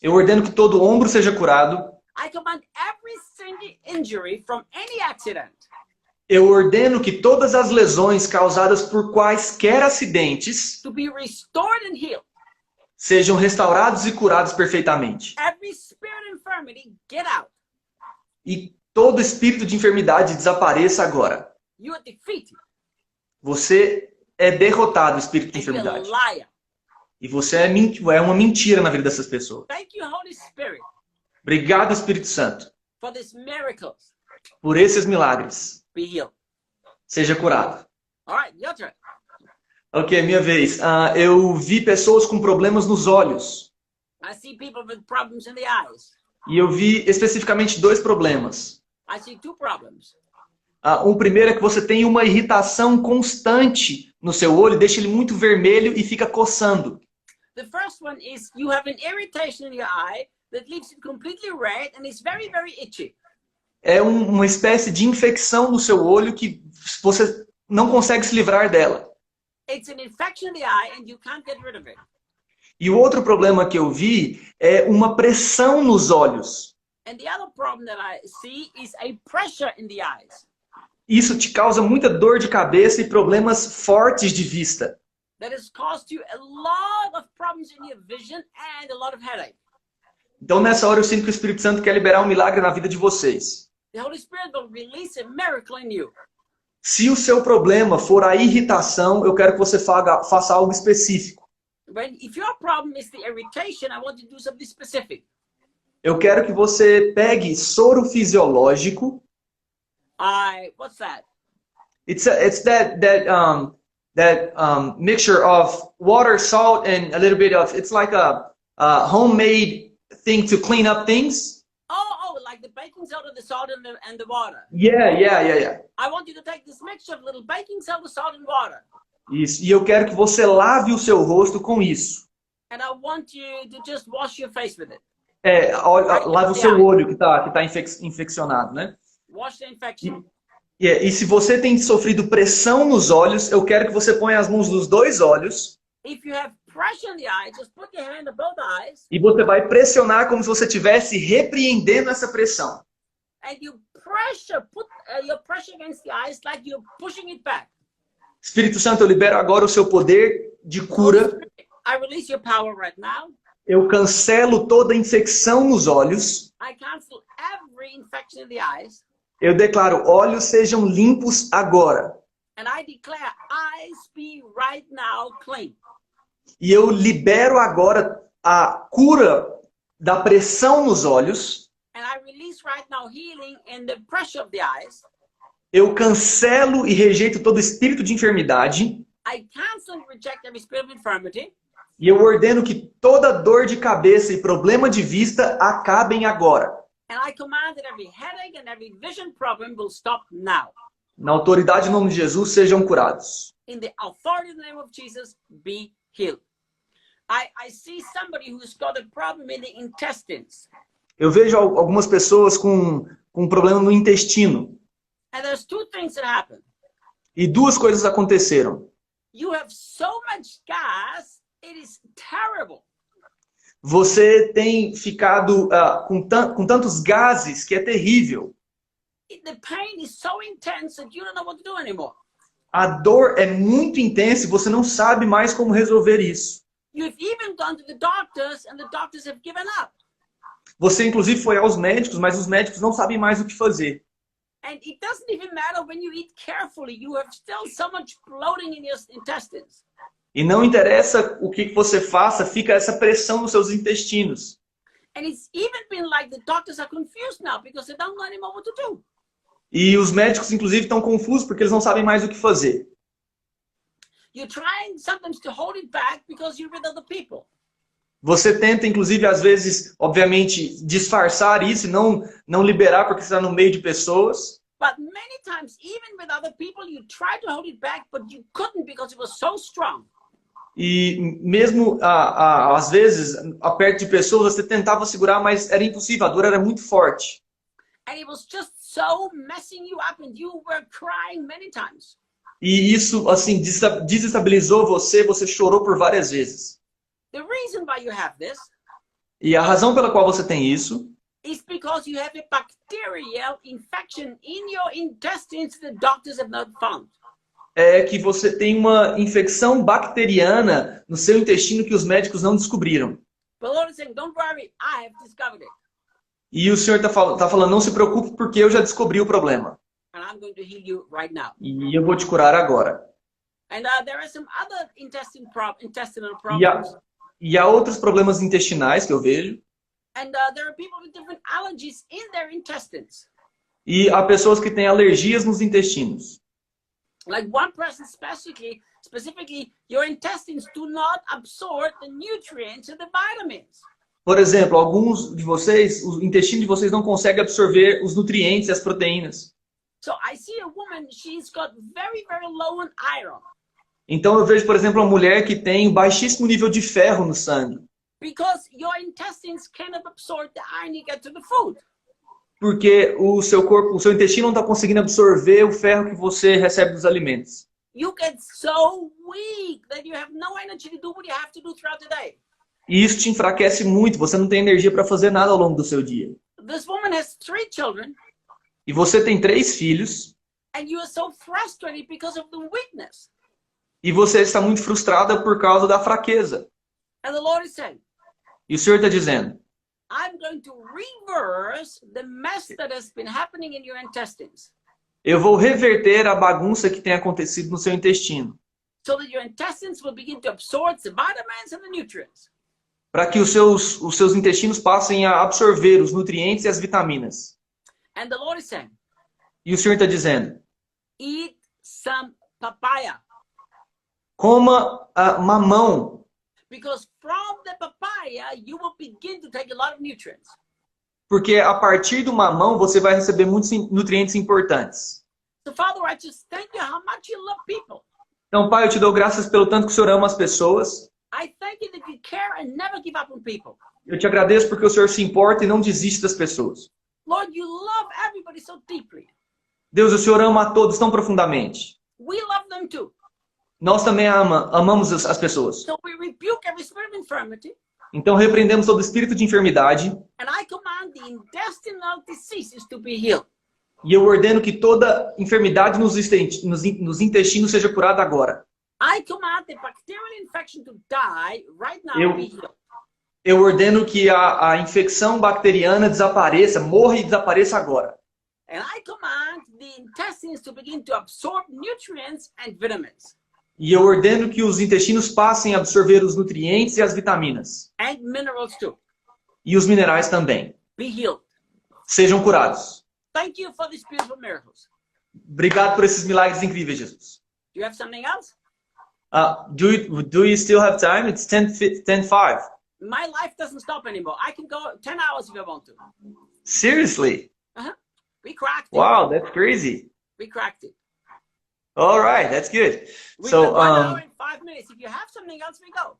Eu ordeno que todo ombro seja curado. I command every single injury from any accident Eu ordeno que todas as lesões causadas por quaisquer acidentes to be restored and healed. sejam restaurados e curados perfeitamente. Every spirit of infirmity, get out. E todo espírito de enfermidade desapareça agora. You are defeated. Você é derrotado, espírito de And you're a enfermidade. liar. E você é uma mentira na vida dessas pessoas. Thank you, Holy Spirit, Obrigado, Espírito Santo, for these miracles. por esses milagres. Be healed. Seja curado. All right, your turn. Ok, minha vez. Eu vi pessoas com problemas nos olhos. I see people with problems in the eyes. E eu vi especificamente dois problemas. I see two problems. O primeiro é que você tem uma irritação constante no seu olho, deixa ele muito vermelho e fica coçando. The first one is you have an irritation in your eye that leaves it completely red and it's very, very itchy. É uma espécie de infecção no seu olho que você não consegue se livrar dela. It's an infection in the eye and you can't get rid of it. E o outro problema que eu vi é uma pressão nos olhos. And the other problem that I see is a pressure in the eyes Isso te causa muita dor de cabeça e problemas fortes de vista. that has caused you a lot of problems in your vision and a lot of headache. Então nessa hora eu sinto que o Espírito Santo quer liberar um milagre na vida de vocês. The Holy Spirit will release a miracle in you. Se o seu problema for a irritação, eu quero que você faça algo específico. If your problem is the irritation, I want you to do something specific. Eu quero que você pegue soro fisiológico. What's that? It's that mixture of water, salt, and a little bit of. It's like a homemade thing to clean up things. Oh, like the baking soda, the salt, and the water. Yeah. I want you to take this mixture of little baking soda, salt, and water. Isso. E eu quero que você lave o seu rosto com isso. And I want you to just wash your face with it. Lave o seu olho que tá infeccionado, né? Wash the infection. E se você tem sofrido pressão nos olhos, eu quero que você ponha as mãos nos dois olhos. If you have pressure in the eye, just put your hand on both eyes. E você vai pressionar como se você estivesse repreendendo essa pressão. And you put your pressure against the eyes like you're pushing it back. Espírito Santo, eu libero agora o seu poder de cura. I release your power right now. Eu cancelo toda infecção nos olhos. I cancel every infection in the eyes. Eu declaro, olhos sejam limpos agora. And I declare eyes be right now clean. E eu libero agora a cura da pressão nos olhos. And I release right now healing in the pressure of the eyes. Eu cancelo e rejeito todo espírito de enfermidade. I cancel and reject every spirit of infirmity. E eu ordeno que toda dor de cabeça e problema de vista acabem agora. And I command that every headache and every vision problem will stop now. Na autoridade em nome de Jesus, sejam curados. In the authority of the name of Jesus, be healed. I see somebody who's got a problem in the intestines. Eu vejo algumas pessoas com um problema no intestino. And there's two things that happen. E duas coisas aconteceram. You have so much gas, it is terrible. Você tem ficado com tantos gases que é terrível. The pain is so intense that you don't know what to do anymore. A dor é muito intensa e você não sabe mais como resolver isso. You've even gone to the doctors and the doctors have given up. Você inclusive foi aos médicos, mas os médicos não sabem mais o que fazer. And it doesn't even matter when you eat carefully, you have still so much bloating in your intestines. E não interessa o que você faça, fica essa pressão nos seus intestinos. And it's even been like the doctors are confused now because they don't know anymore what to do. E os médicos, inclusive, estão confusos porque eles não sabem mais o que fazer. You're trying sometimes to hold it back because you're with other people. Você tenta, inclusive, às vezes, obviamente, disfarçar isso e não liberar porque você está no meio de pessoas. But many times, even with other people, you tried to hold it back, but you couldn't because it was so strong. E mesmo, às vezes, perto de pessoas, você tentava segurar, mas era impossível, a dor era muito forte. And it was just so messing you up and you were crying many times. E isso, assim, desestabilizou você, você chorou por várias vezes. The reason why you have this E a razão pela qual você tem isso is because you have a bacterial infection in your intestines that doctors have not found. é que você tem uma infecção bacteriana no seu intestino que os médicos não descobriram. But the Lord is saying, don't worry, I have discovered it. E o Senhor tá falando, não se preocupe porque eu já descobri o problema. And I'm going to heal you right now. E eu vou te curar agora. And there are some other intestinal problems. E há outros problemas intestinais que eu vejo. And there are people with different allergies in their intestines. E há pessoas que têm alergias nos intestinos. Like one person specifically, your intestines do not absorb the nutrients and the vitamins. Por exemplo, alguns de vocês, o intestino de vocês não consegue absorver os nutrientes e as proteínas. So I see a woman, she's got very, very low in iron. Então eu vejo, por exemplo, uma mulher que tem um baixíssimo nível de ferro no sangue. Because your intestines cannot absorb the iron you get to the food. Porque o seu corpo, o seu intestino não está conseguindo absorver o ferro que você recebe dos alimentos. You get so weak that you have no energy to do what you have to do throughout the day. E isso te enfraquece muito, você não tem energia para fazer nada ao longo do seu dia. This woman has 3 children, E você tem 3 filhos, and you are so frustrated because of the weakness. e você está muito frustrada por causa da fraqueza. And the Lord is saying, E o Senhor está dizendo, I'm going to reverse the mess that has been happening in your intestines, eu vou reverter a bagunça que tem acontecido no seu intestino, so that your intestines will begin to absorb the vitamins and the nutrients. para que os seus intestinos passem a absorver os nutrientes e as vitaminas. And the Lord is saying, E o Senhor está dizendo, eat some papaya, coma mamão, because from the papaya, you will begin to take a lot of nutrients. porque a partir do mamão você vai receber muitos nutrientes importantes. So Father, I just thank you how much you love people. Então, Pai, eu te dou graças pelo tanto que o Senhor ama as pessoas. I thank you that you care and never give up on people. Eu te agradeço porque o Senhor se importa e não desiste das pessoas. Lord, you love everybody so deeply. Deus, o Senhor ama a todos tão profundamente. We love them too. Nós também amamos as pessoas. So we rebuke every spirit of infirmity, Então, repreendemos todo espírito de enfermidade and I command the intestinal diseases to be healed. e eu ordeno que toda enfermidade nos intestinos seja curada agora. I command the bacterial infection to die right now Eu- and be healed. Eu ordeno que a infecção bacteriana desapareça, morra e desapareça agora. And I command the intestines to begin to absorb nutrients and vitamins E eu ordeno que os intestinos passem a absorver os nutrientes e as vitaminas. and minerals too. E os minerais também. Be healed. Sejam curados. Thank you for these beautiful miracles. Obrigado por esses milagres incríveis, Jesus. Do you have something else? Do you still have time? It's 10:05. My life doesn't stop anymore. I can go 10 hours if I want to. Seriously? We cracked it. Wow, that's crazy. We cracked it. All right, that's good. We So, did 1 hour and 5 minutes. If you have something else, we go.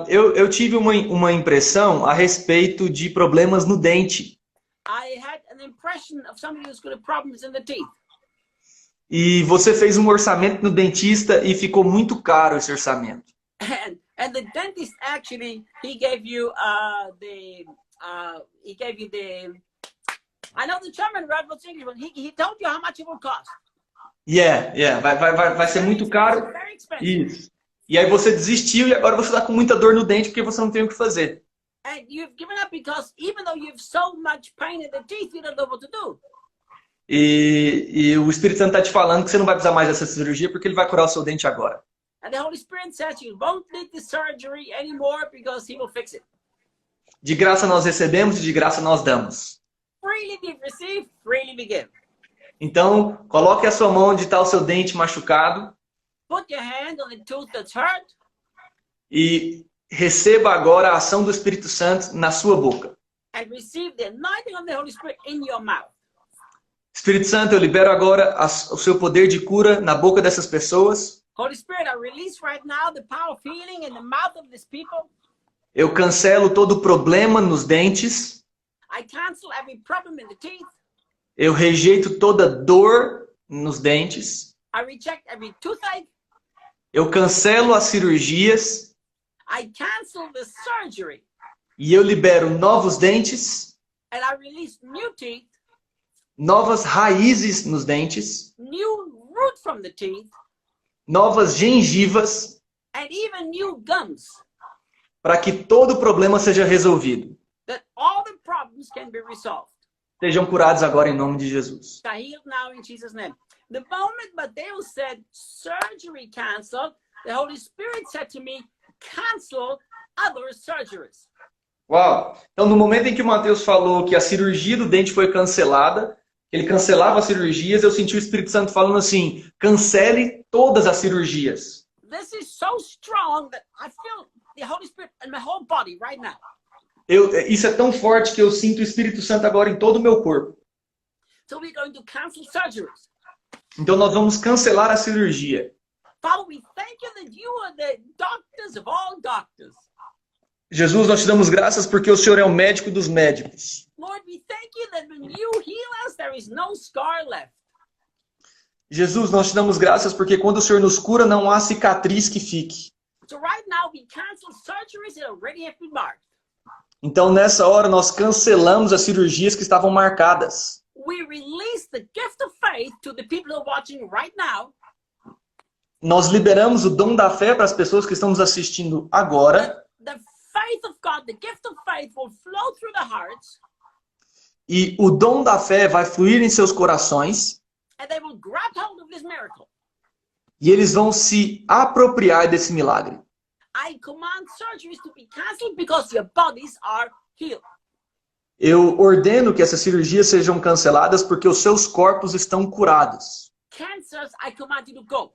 eu tive uma impressão a respeito de problemas no dente. I had an impression of somebody who's got problems in the teeth. E você fez um orçamento no dentista e ficou muito caro esse orçamento. And the dentist actually, he gave you the I know the German word, what's English, but he told you how much it will cost. Yeah, vai ser muito caro. Very expensive. Isso. E aí você desistiu e agora você está com muita dor no dente porque você não tem o que fazer. And you've given up because even though you've so much pain in the teeth, you don't know what to do. E o Espírito Santo está te falando que você não vai precisar mais dessa cirurgia porque ele vai curar o seu dente agora. And the Holy Spirit says you won't need the surgery anymore because he will fix it. De graça nós recebemos e de graça nós damos. Freely be received, freely be given. Então, coloque a sua mão onde está o seu dente machucado Put your hand on the tooth that's hurt e receba agora a ação do Espírito Santo na sua boca. and receive the anointing of the Holy Spirit in your mouth. Espírito Santo, eu libero agora o seu poder de cura na boca dessas pessoas. Holy Spirit, I release right now the power of healing in the mouth of these people. Eu cancelo todo problema nos dentes. I cancel every problem in the teeth. Eu rejeito toda dor nos dentes. I reject every toothache. Eu cancelo as cirurgias. I cancel the surgery. E eu libero novos dentes, And I release new teeth, novas raízes nos dentes, new root from the teeth, novas gengivas, and even new gums. para que todo problema seja resolvido. That all the problems can be resolved. Sejam curados agora em nome de Jesus. Are healed now in Jesus' name. The moment Matthew said surgery canceled, the Holy Spirit said to me, cancel other surgeries. Uau! Então, no momento em que o Mateus falou que a cirurgia do dente foi cancelada, ele cancelava as cirurgias, eu senti o Espírito Santo falando assim: cancele todas as cirurgias. This is so strong that I feel the Holy Spirit in my whole body right now. Isso é tão forte que eu sinto o Espírito Santo agora em todo o meu corpo. So we're going to cancel surgeries. Então, nós vamos cancelar a cirurgia. Father, we thank you that you are the doctors of all doctors. Jesus, nós te damos graças porque o Senhor é o médico dos médicos. Lord, we thank you that when you heal us, there is no scar left. Jesus, nós te damos graças porque quando o Senhor nos cura, não há cicatriz que fique. So right now, we cancel surgeries that already have been marked. Então, nessa hora, nós cancelamos as cirurgias que estavam marcadas. We release the gift of faith to the people who are watching right now. Nós liberamos o dom da fé para as pessoas que estão nos assistindo agora. The faith of God, the gift of faith will flow through the hearts. E o dom da fé vai fluir em seus corações. And they will grab hold of this miracle. E eles vão se apropriar desse milagre. I command surgeries to be cancelled because your bodies are healed. Eu ordeno que essas cirurgias sejam canceladas porque os seus corpos estão curados. Cancers, I command you to go.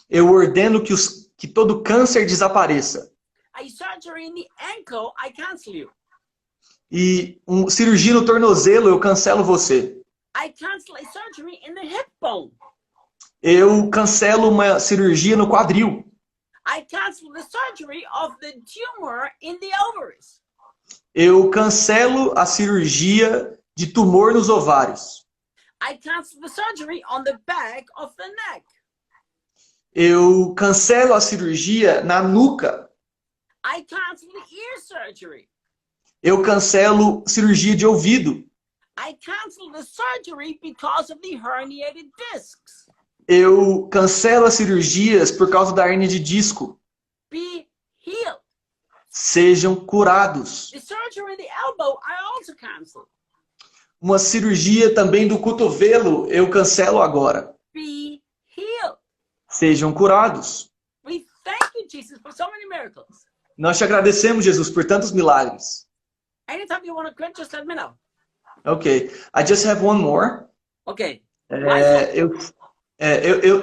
Eu ordeno que todo câncer desapareça. A surgery in the ankle, I cancel you. E cirurgia no tornozelo, eu cancelo você. I cancel a surgery in the hip bone. Eu cancelo uma cirurgia no quadril. I cancel the surgery of the tumor in the ovaries. Eu cancelo a cirurgia de tumor nos ovários. I cancel the surgery on the back of the neck. Eu cancelo a cirurgia na nuca. I cancel the ear surgery. Eu cancelo cirurgia de ouvido. I cancel the surgery because of the herniated discs. Eu cancelo as cirurgias por causa da hérnia de disco. Be healed. Sejam curados. The surgery in the elbow, I also cancel. Uma cirurgia também do cotovelo, eu cancelo agora. Be healed. Sejam curados. We thank you, Jesus, for so many miracles. Nós te agradecemos, Jesus, por tantos milagres. Anytime you want to quit, just let me know. Ok. I just have one more. Okay.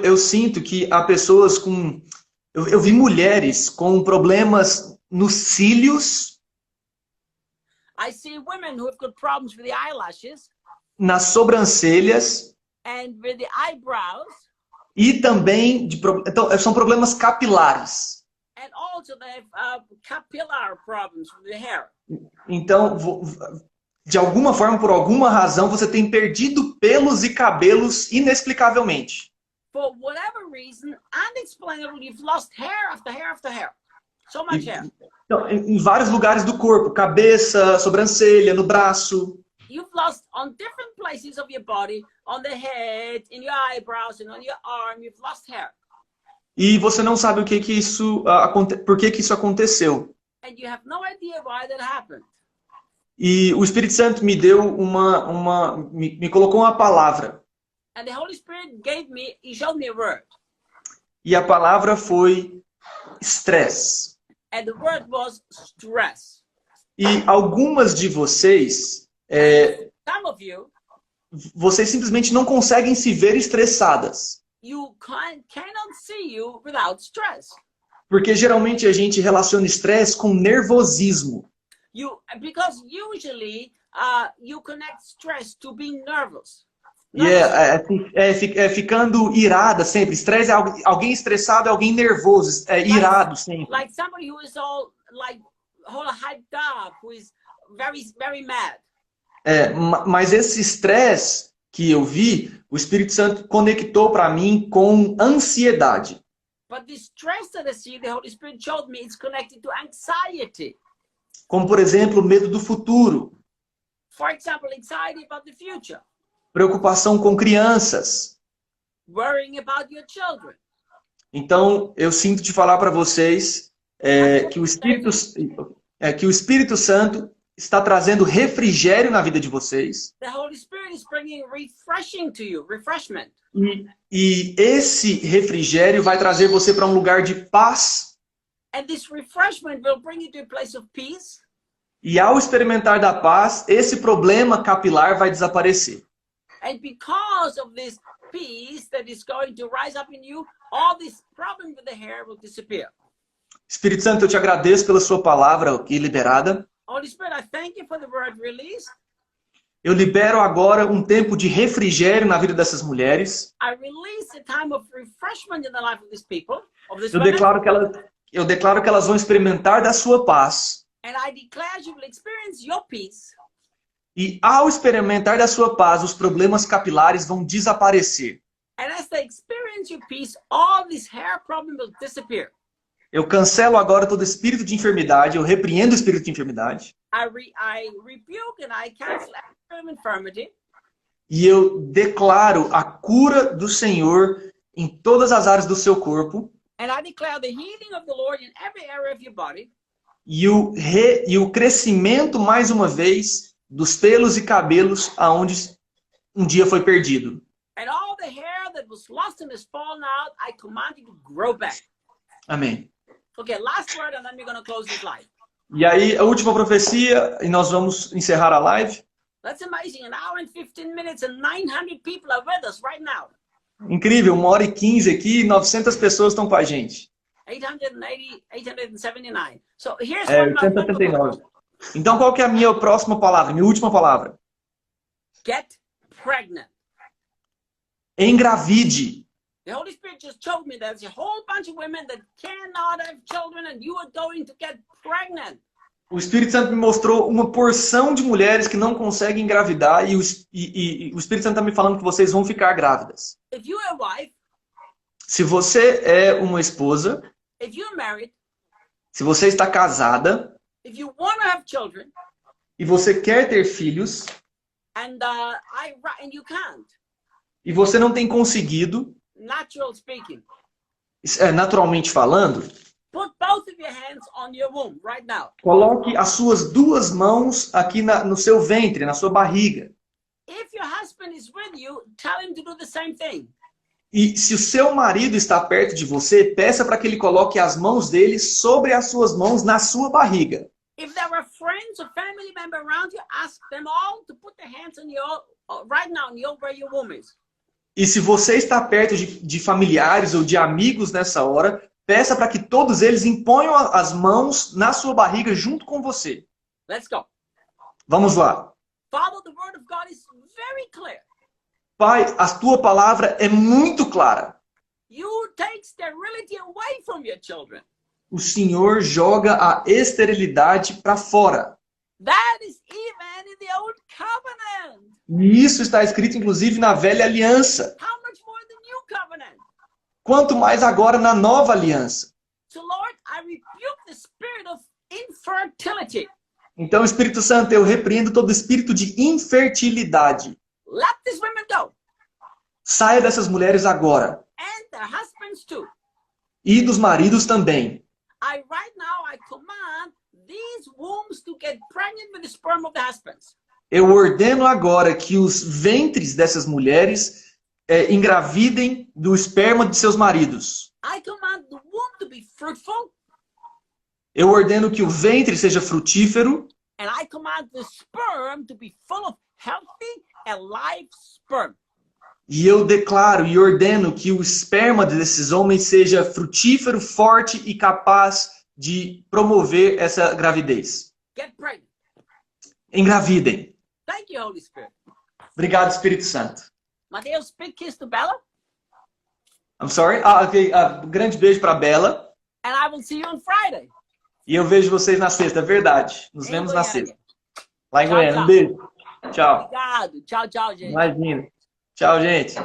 Eu sinto que há pessoas com... Eu vi mulheres com problemas nos cílios, I see women who have got problems with the eyelashes nas sobrancelhas and with the eyebrows, e também então, são problemas capilares. and also they have capillar problems with the hair. Então, de alguma forma, por alguma razão, você tem perdido pelos e cabelos inexplicavelmente. For whatever reason, unexplainable, you've lost hair after hair after hair. So much hair. Então, em vários lugares do corpo, cabeça, sobrancelha, no braço. You've lost on different places of your body, on the head, in your eyebrows, and on your arm, you've lost hair. E você não sabe por que isso aconteceu. And you have no idea why that happened. E o Espírito Santo me deu me colocou uma palavra. And the Holy Spirit he showed me a word. E a palavra foi estresse. And the word was stress. E algumas de vocês, Some of you, vocês simplesmente não conseguem se ver estressadas. you cannot see you without stress. Porque geralmente a gente relaciona estresse com nervosismo. Because usually you connect stress to being nervous. E ficando irada sempre. Estresse é alguém estressado, é alguém nervoso, irado sempre. Like somebody who is all hyped up, who is very, very mad. Mas esse estresse que eu vi, o Espírito Santo conectou para mim com ansiedade. But the stress that I see, the Holy Spirit showed me, it's connected to anxiety. Como, por exemplo, medo do futuro. For example, anxiety about the future. Preocupação com crianças. Worrying about your children. Então, eu sinto de falar para vocês que o Espírito Santo está trazendo refrigério na vida de vocês. The Holy Spirit is bringing refreshing to you, refreshment. E esse refrigério vai trazer você para um lugar de paz. And this refreshment will bring you to a place of peace. E ao experimentar da paz, esse problema capilar vai desaparecer. And because of this peace that is going to rise up in you, all this problem with the hair will disappear. Espírito Santo, eu te agradeço pela sua palavra aqui liberada. Holy Spirit, I thank you for the word release. Eu libero agora um tempo de refrigério na vida dessas mulheres. I release a time of refreshment in the life of these people, of this Eu women. declaro que elas vão experimentar da sua paz. And I declare you will experience your peace. E ao experimentar da sua paz, os problemas capilares vão desaparecer. And as they experience your peace, all this hair problem will disappear. Eu cancelo agora todo espírito de enfermidade, eu repreendo o espírito de enfermidade. I rebuke and I cancel every infirmity. E eu declaro a cura do Senhor em todas as áreas do seu corpo. And I declare the healing of the Lord in every area of your body. E o crescimento, mais uma vez, dos pelos e cabelos aonde um dia foi perdido. And all the hair that was lost and has fallen out, I command you to grow back. Amém. Okay, last word and then we're going to close this live. E aí, a última profecia, e nós vamos encerrar a live. That's amazing. An hour and 15 minutes and 900 people are with us right now. Incrível, 1h15 aqui, 900 pessoas estão com a gente. 879. So here's É, one more 879. Então, qual que é a minha próxima palavra, minha última palavra? Get pregnant. Engravide. The Holy Spirit just showed me there's a whole bunch of women that cannot have children and you are going to get pregnant. O Espírito Santo me mostrou uma porção de mulheres que não conseguem engravidar e o Espírito Santo está me falando que vocês vão ficar grávidas. If you are a wife, Se você é uma esposa, if you're married, se você está casada if you want to have children e você quer ter filhos and you can't, e você não tem conseguido, natural speaking, naturalmente falando, put both of your hands on your womb right now. coloque as suas duas mãos aqui no seu ventre, na sua barriga. If your husband is with you, tell him to do the same thing. E se o seu marido está perto de você, peça para que ele coloque as mãos dele sobre as suas mãos na sua barriga. If there are friends or family member around you, ask them all to put their hands on right now where your womb is. E se você está perto de familiares ou de amigos nessa hora, peça para que todos eles imponham as mãos na sua barriga junto com você. Let's go. Vamos lá. Father, the word of God is very clear. Pai, a tua palavra é muito clara. You take sterility away from your children. O Senhor joga a esterilidade para fora. That is even in the old covenant. E isso está escrito inclusive na velha aliança. How much more the new covenant? Quanto mais agora na nova aliança. So Lord, I rebuke the spirit of infertility. Então, Espírito Santo, eu repreendo todo espírito de infertilidade. Let these women go. Saia dessas mulheres agora. And their husbands too. E dos maridos também. Right now I command these wombs to get pregnant with the sperm of the husbands. Eu ordeno agora que os ventres dessas mulheres engravidem do esperma de seus maridos. I command the womb to be fruitful. Eu ordeno que o ventre seja frutífero. And I command the sperm to be full of healthy and live sperm. E eu declaro e ordeno que o esperma desses homens seja frutífero, forte e capaz de promover essa gravidez. Get pregnant. Engravidem. Thank you, Holy Spirit. Obrigado, Espírito Santo. Mateus, big kiss to Bella. I'm sorry. Ok. Grande beijo para Bela. And I will see you on Friday. E eu vejo vocês na sexta, é verdade. Nos vemos na Goiânia. sexta. Lá em Tchau, Goiânia. tchau. Um beijo. Tchau. Obrigado. Tchau, tchau, gente. Imagina. Tchau, gente.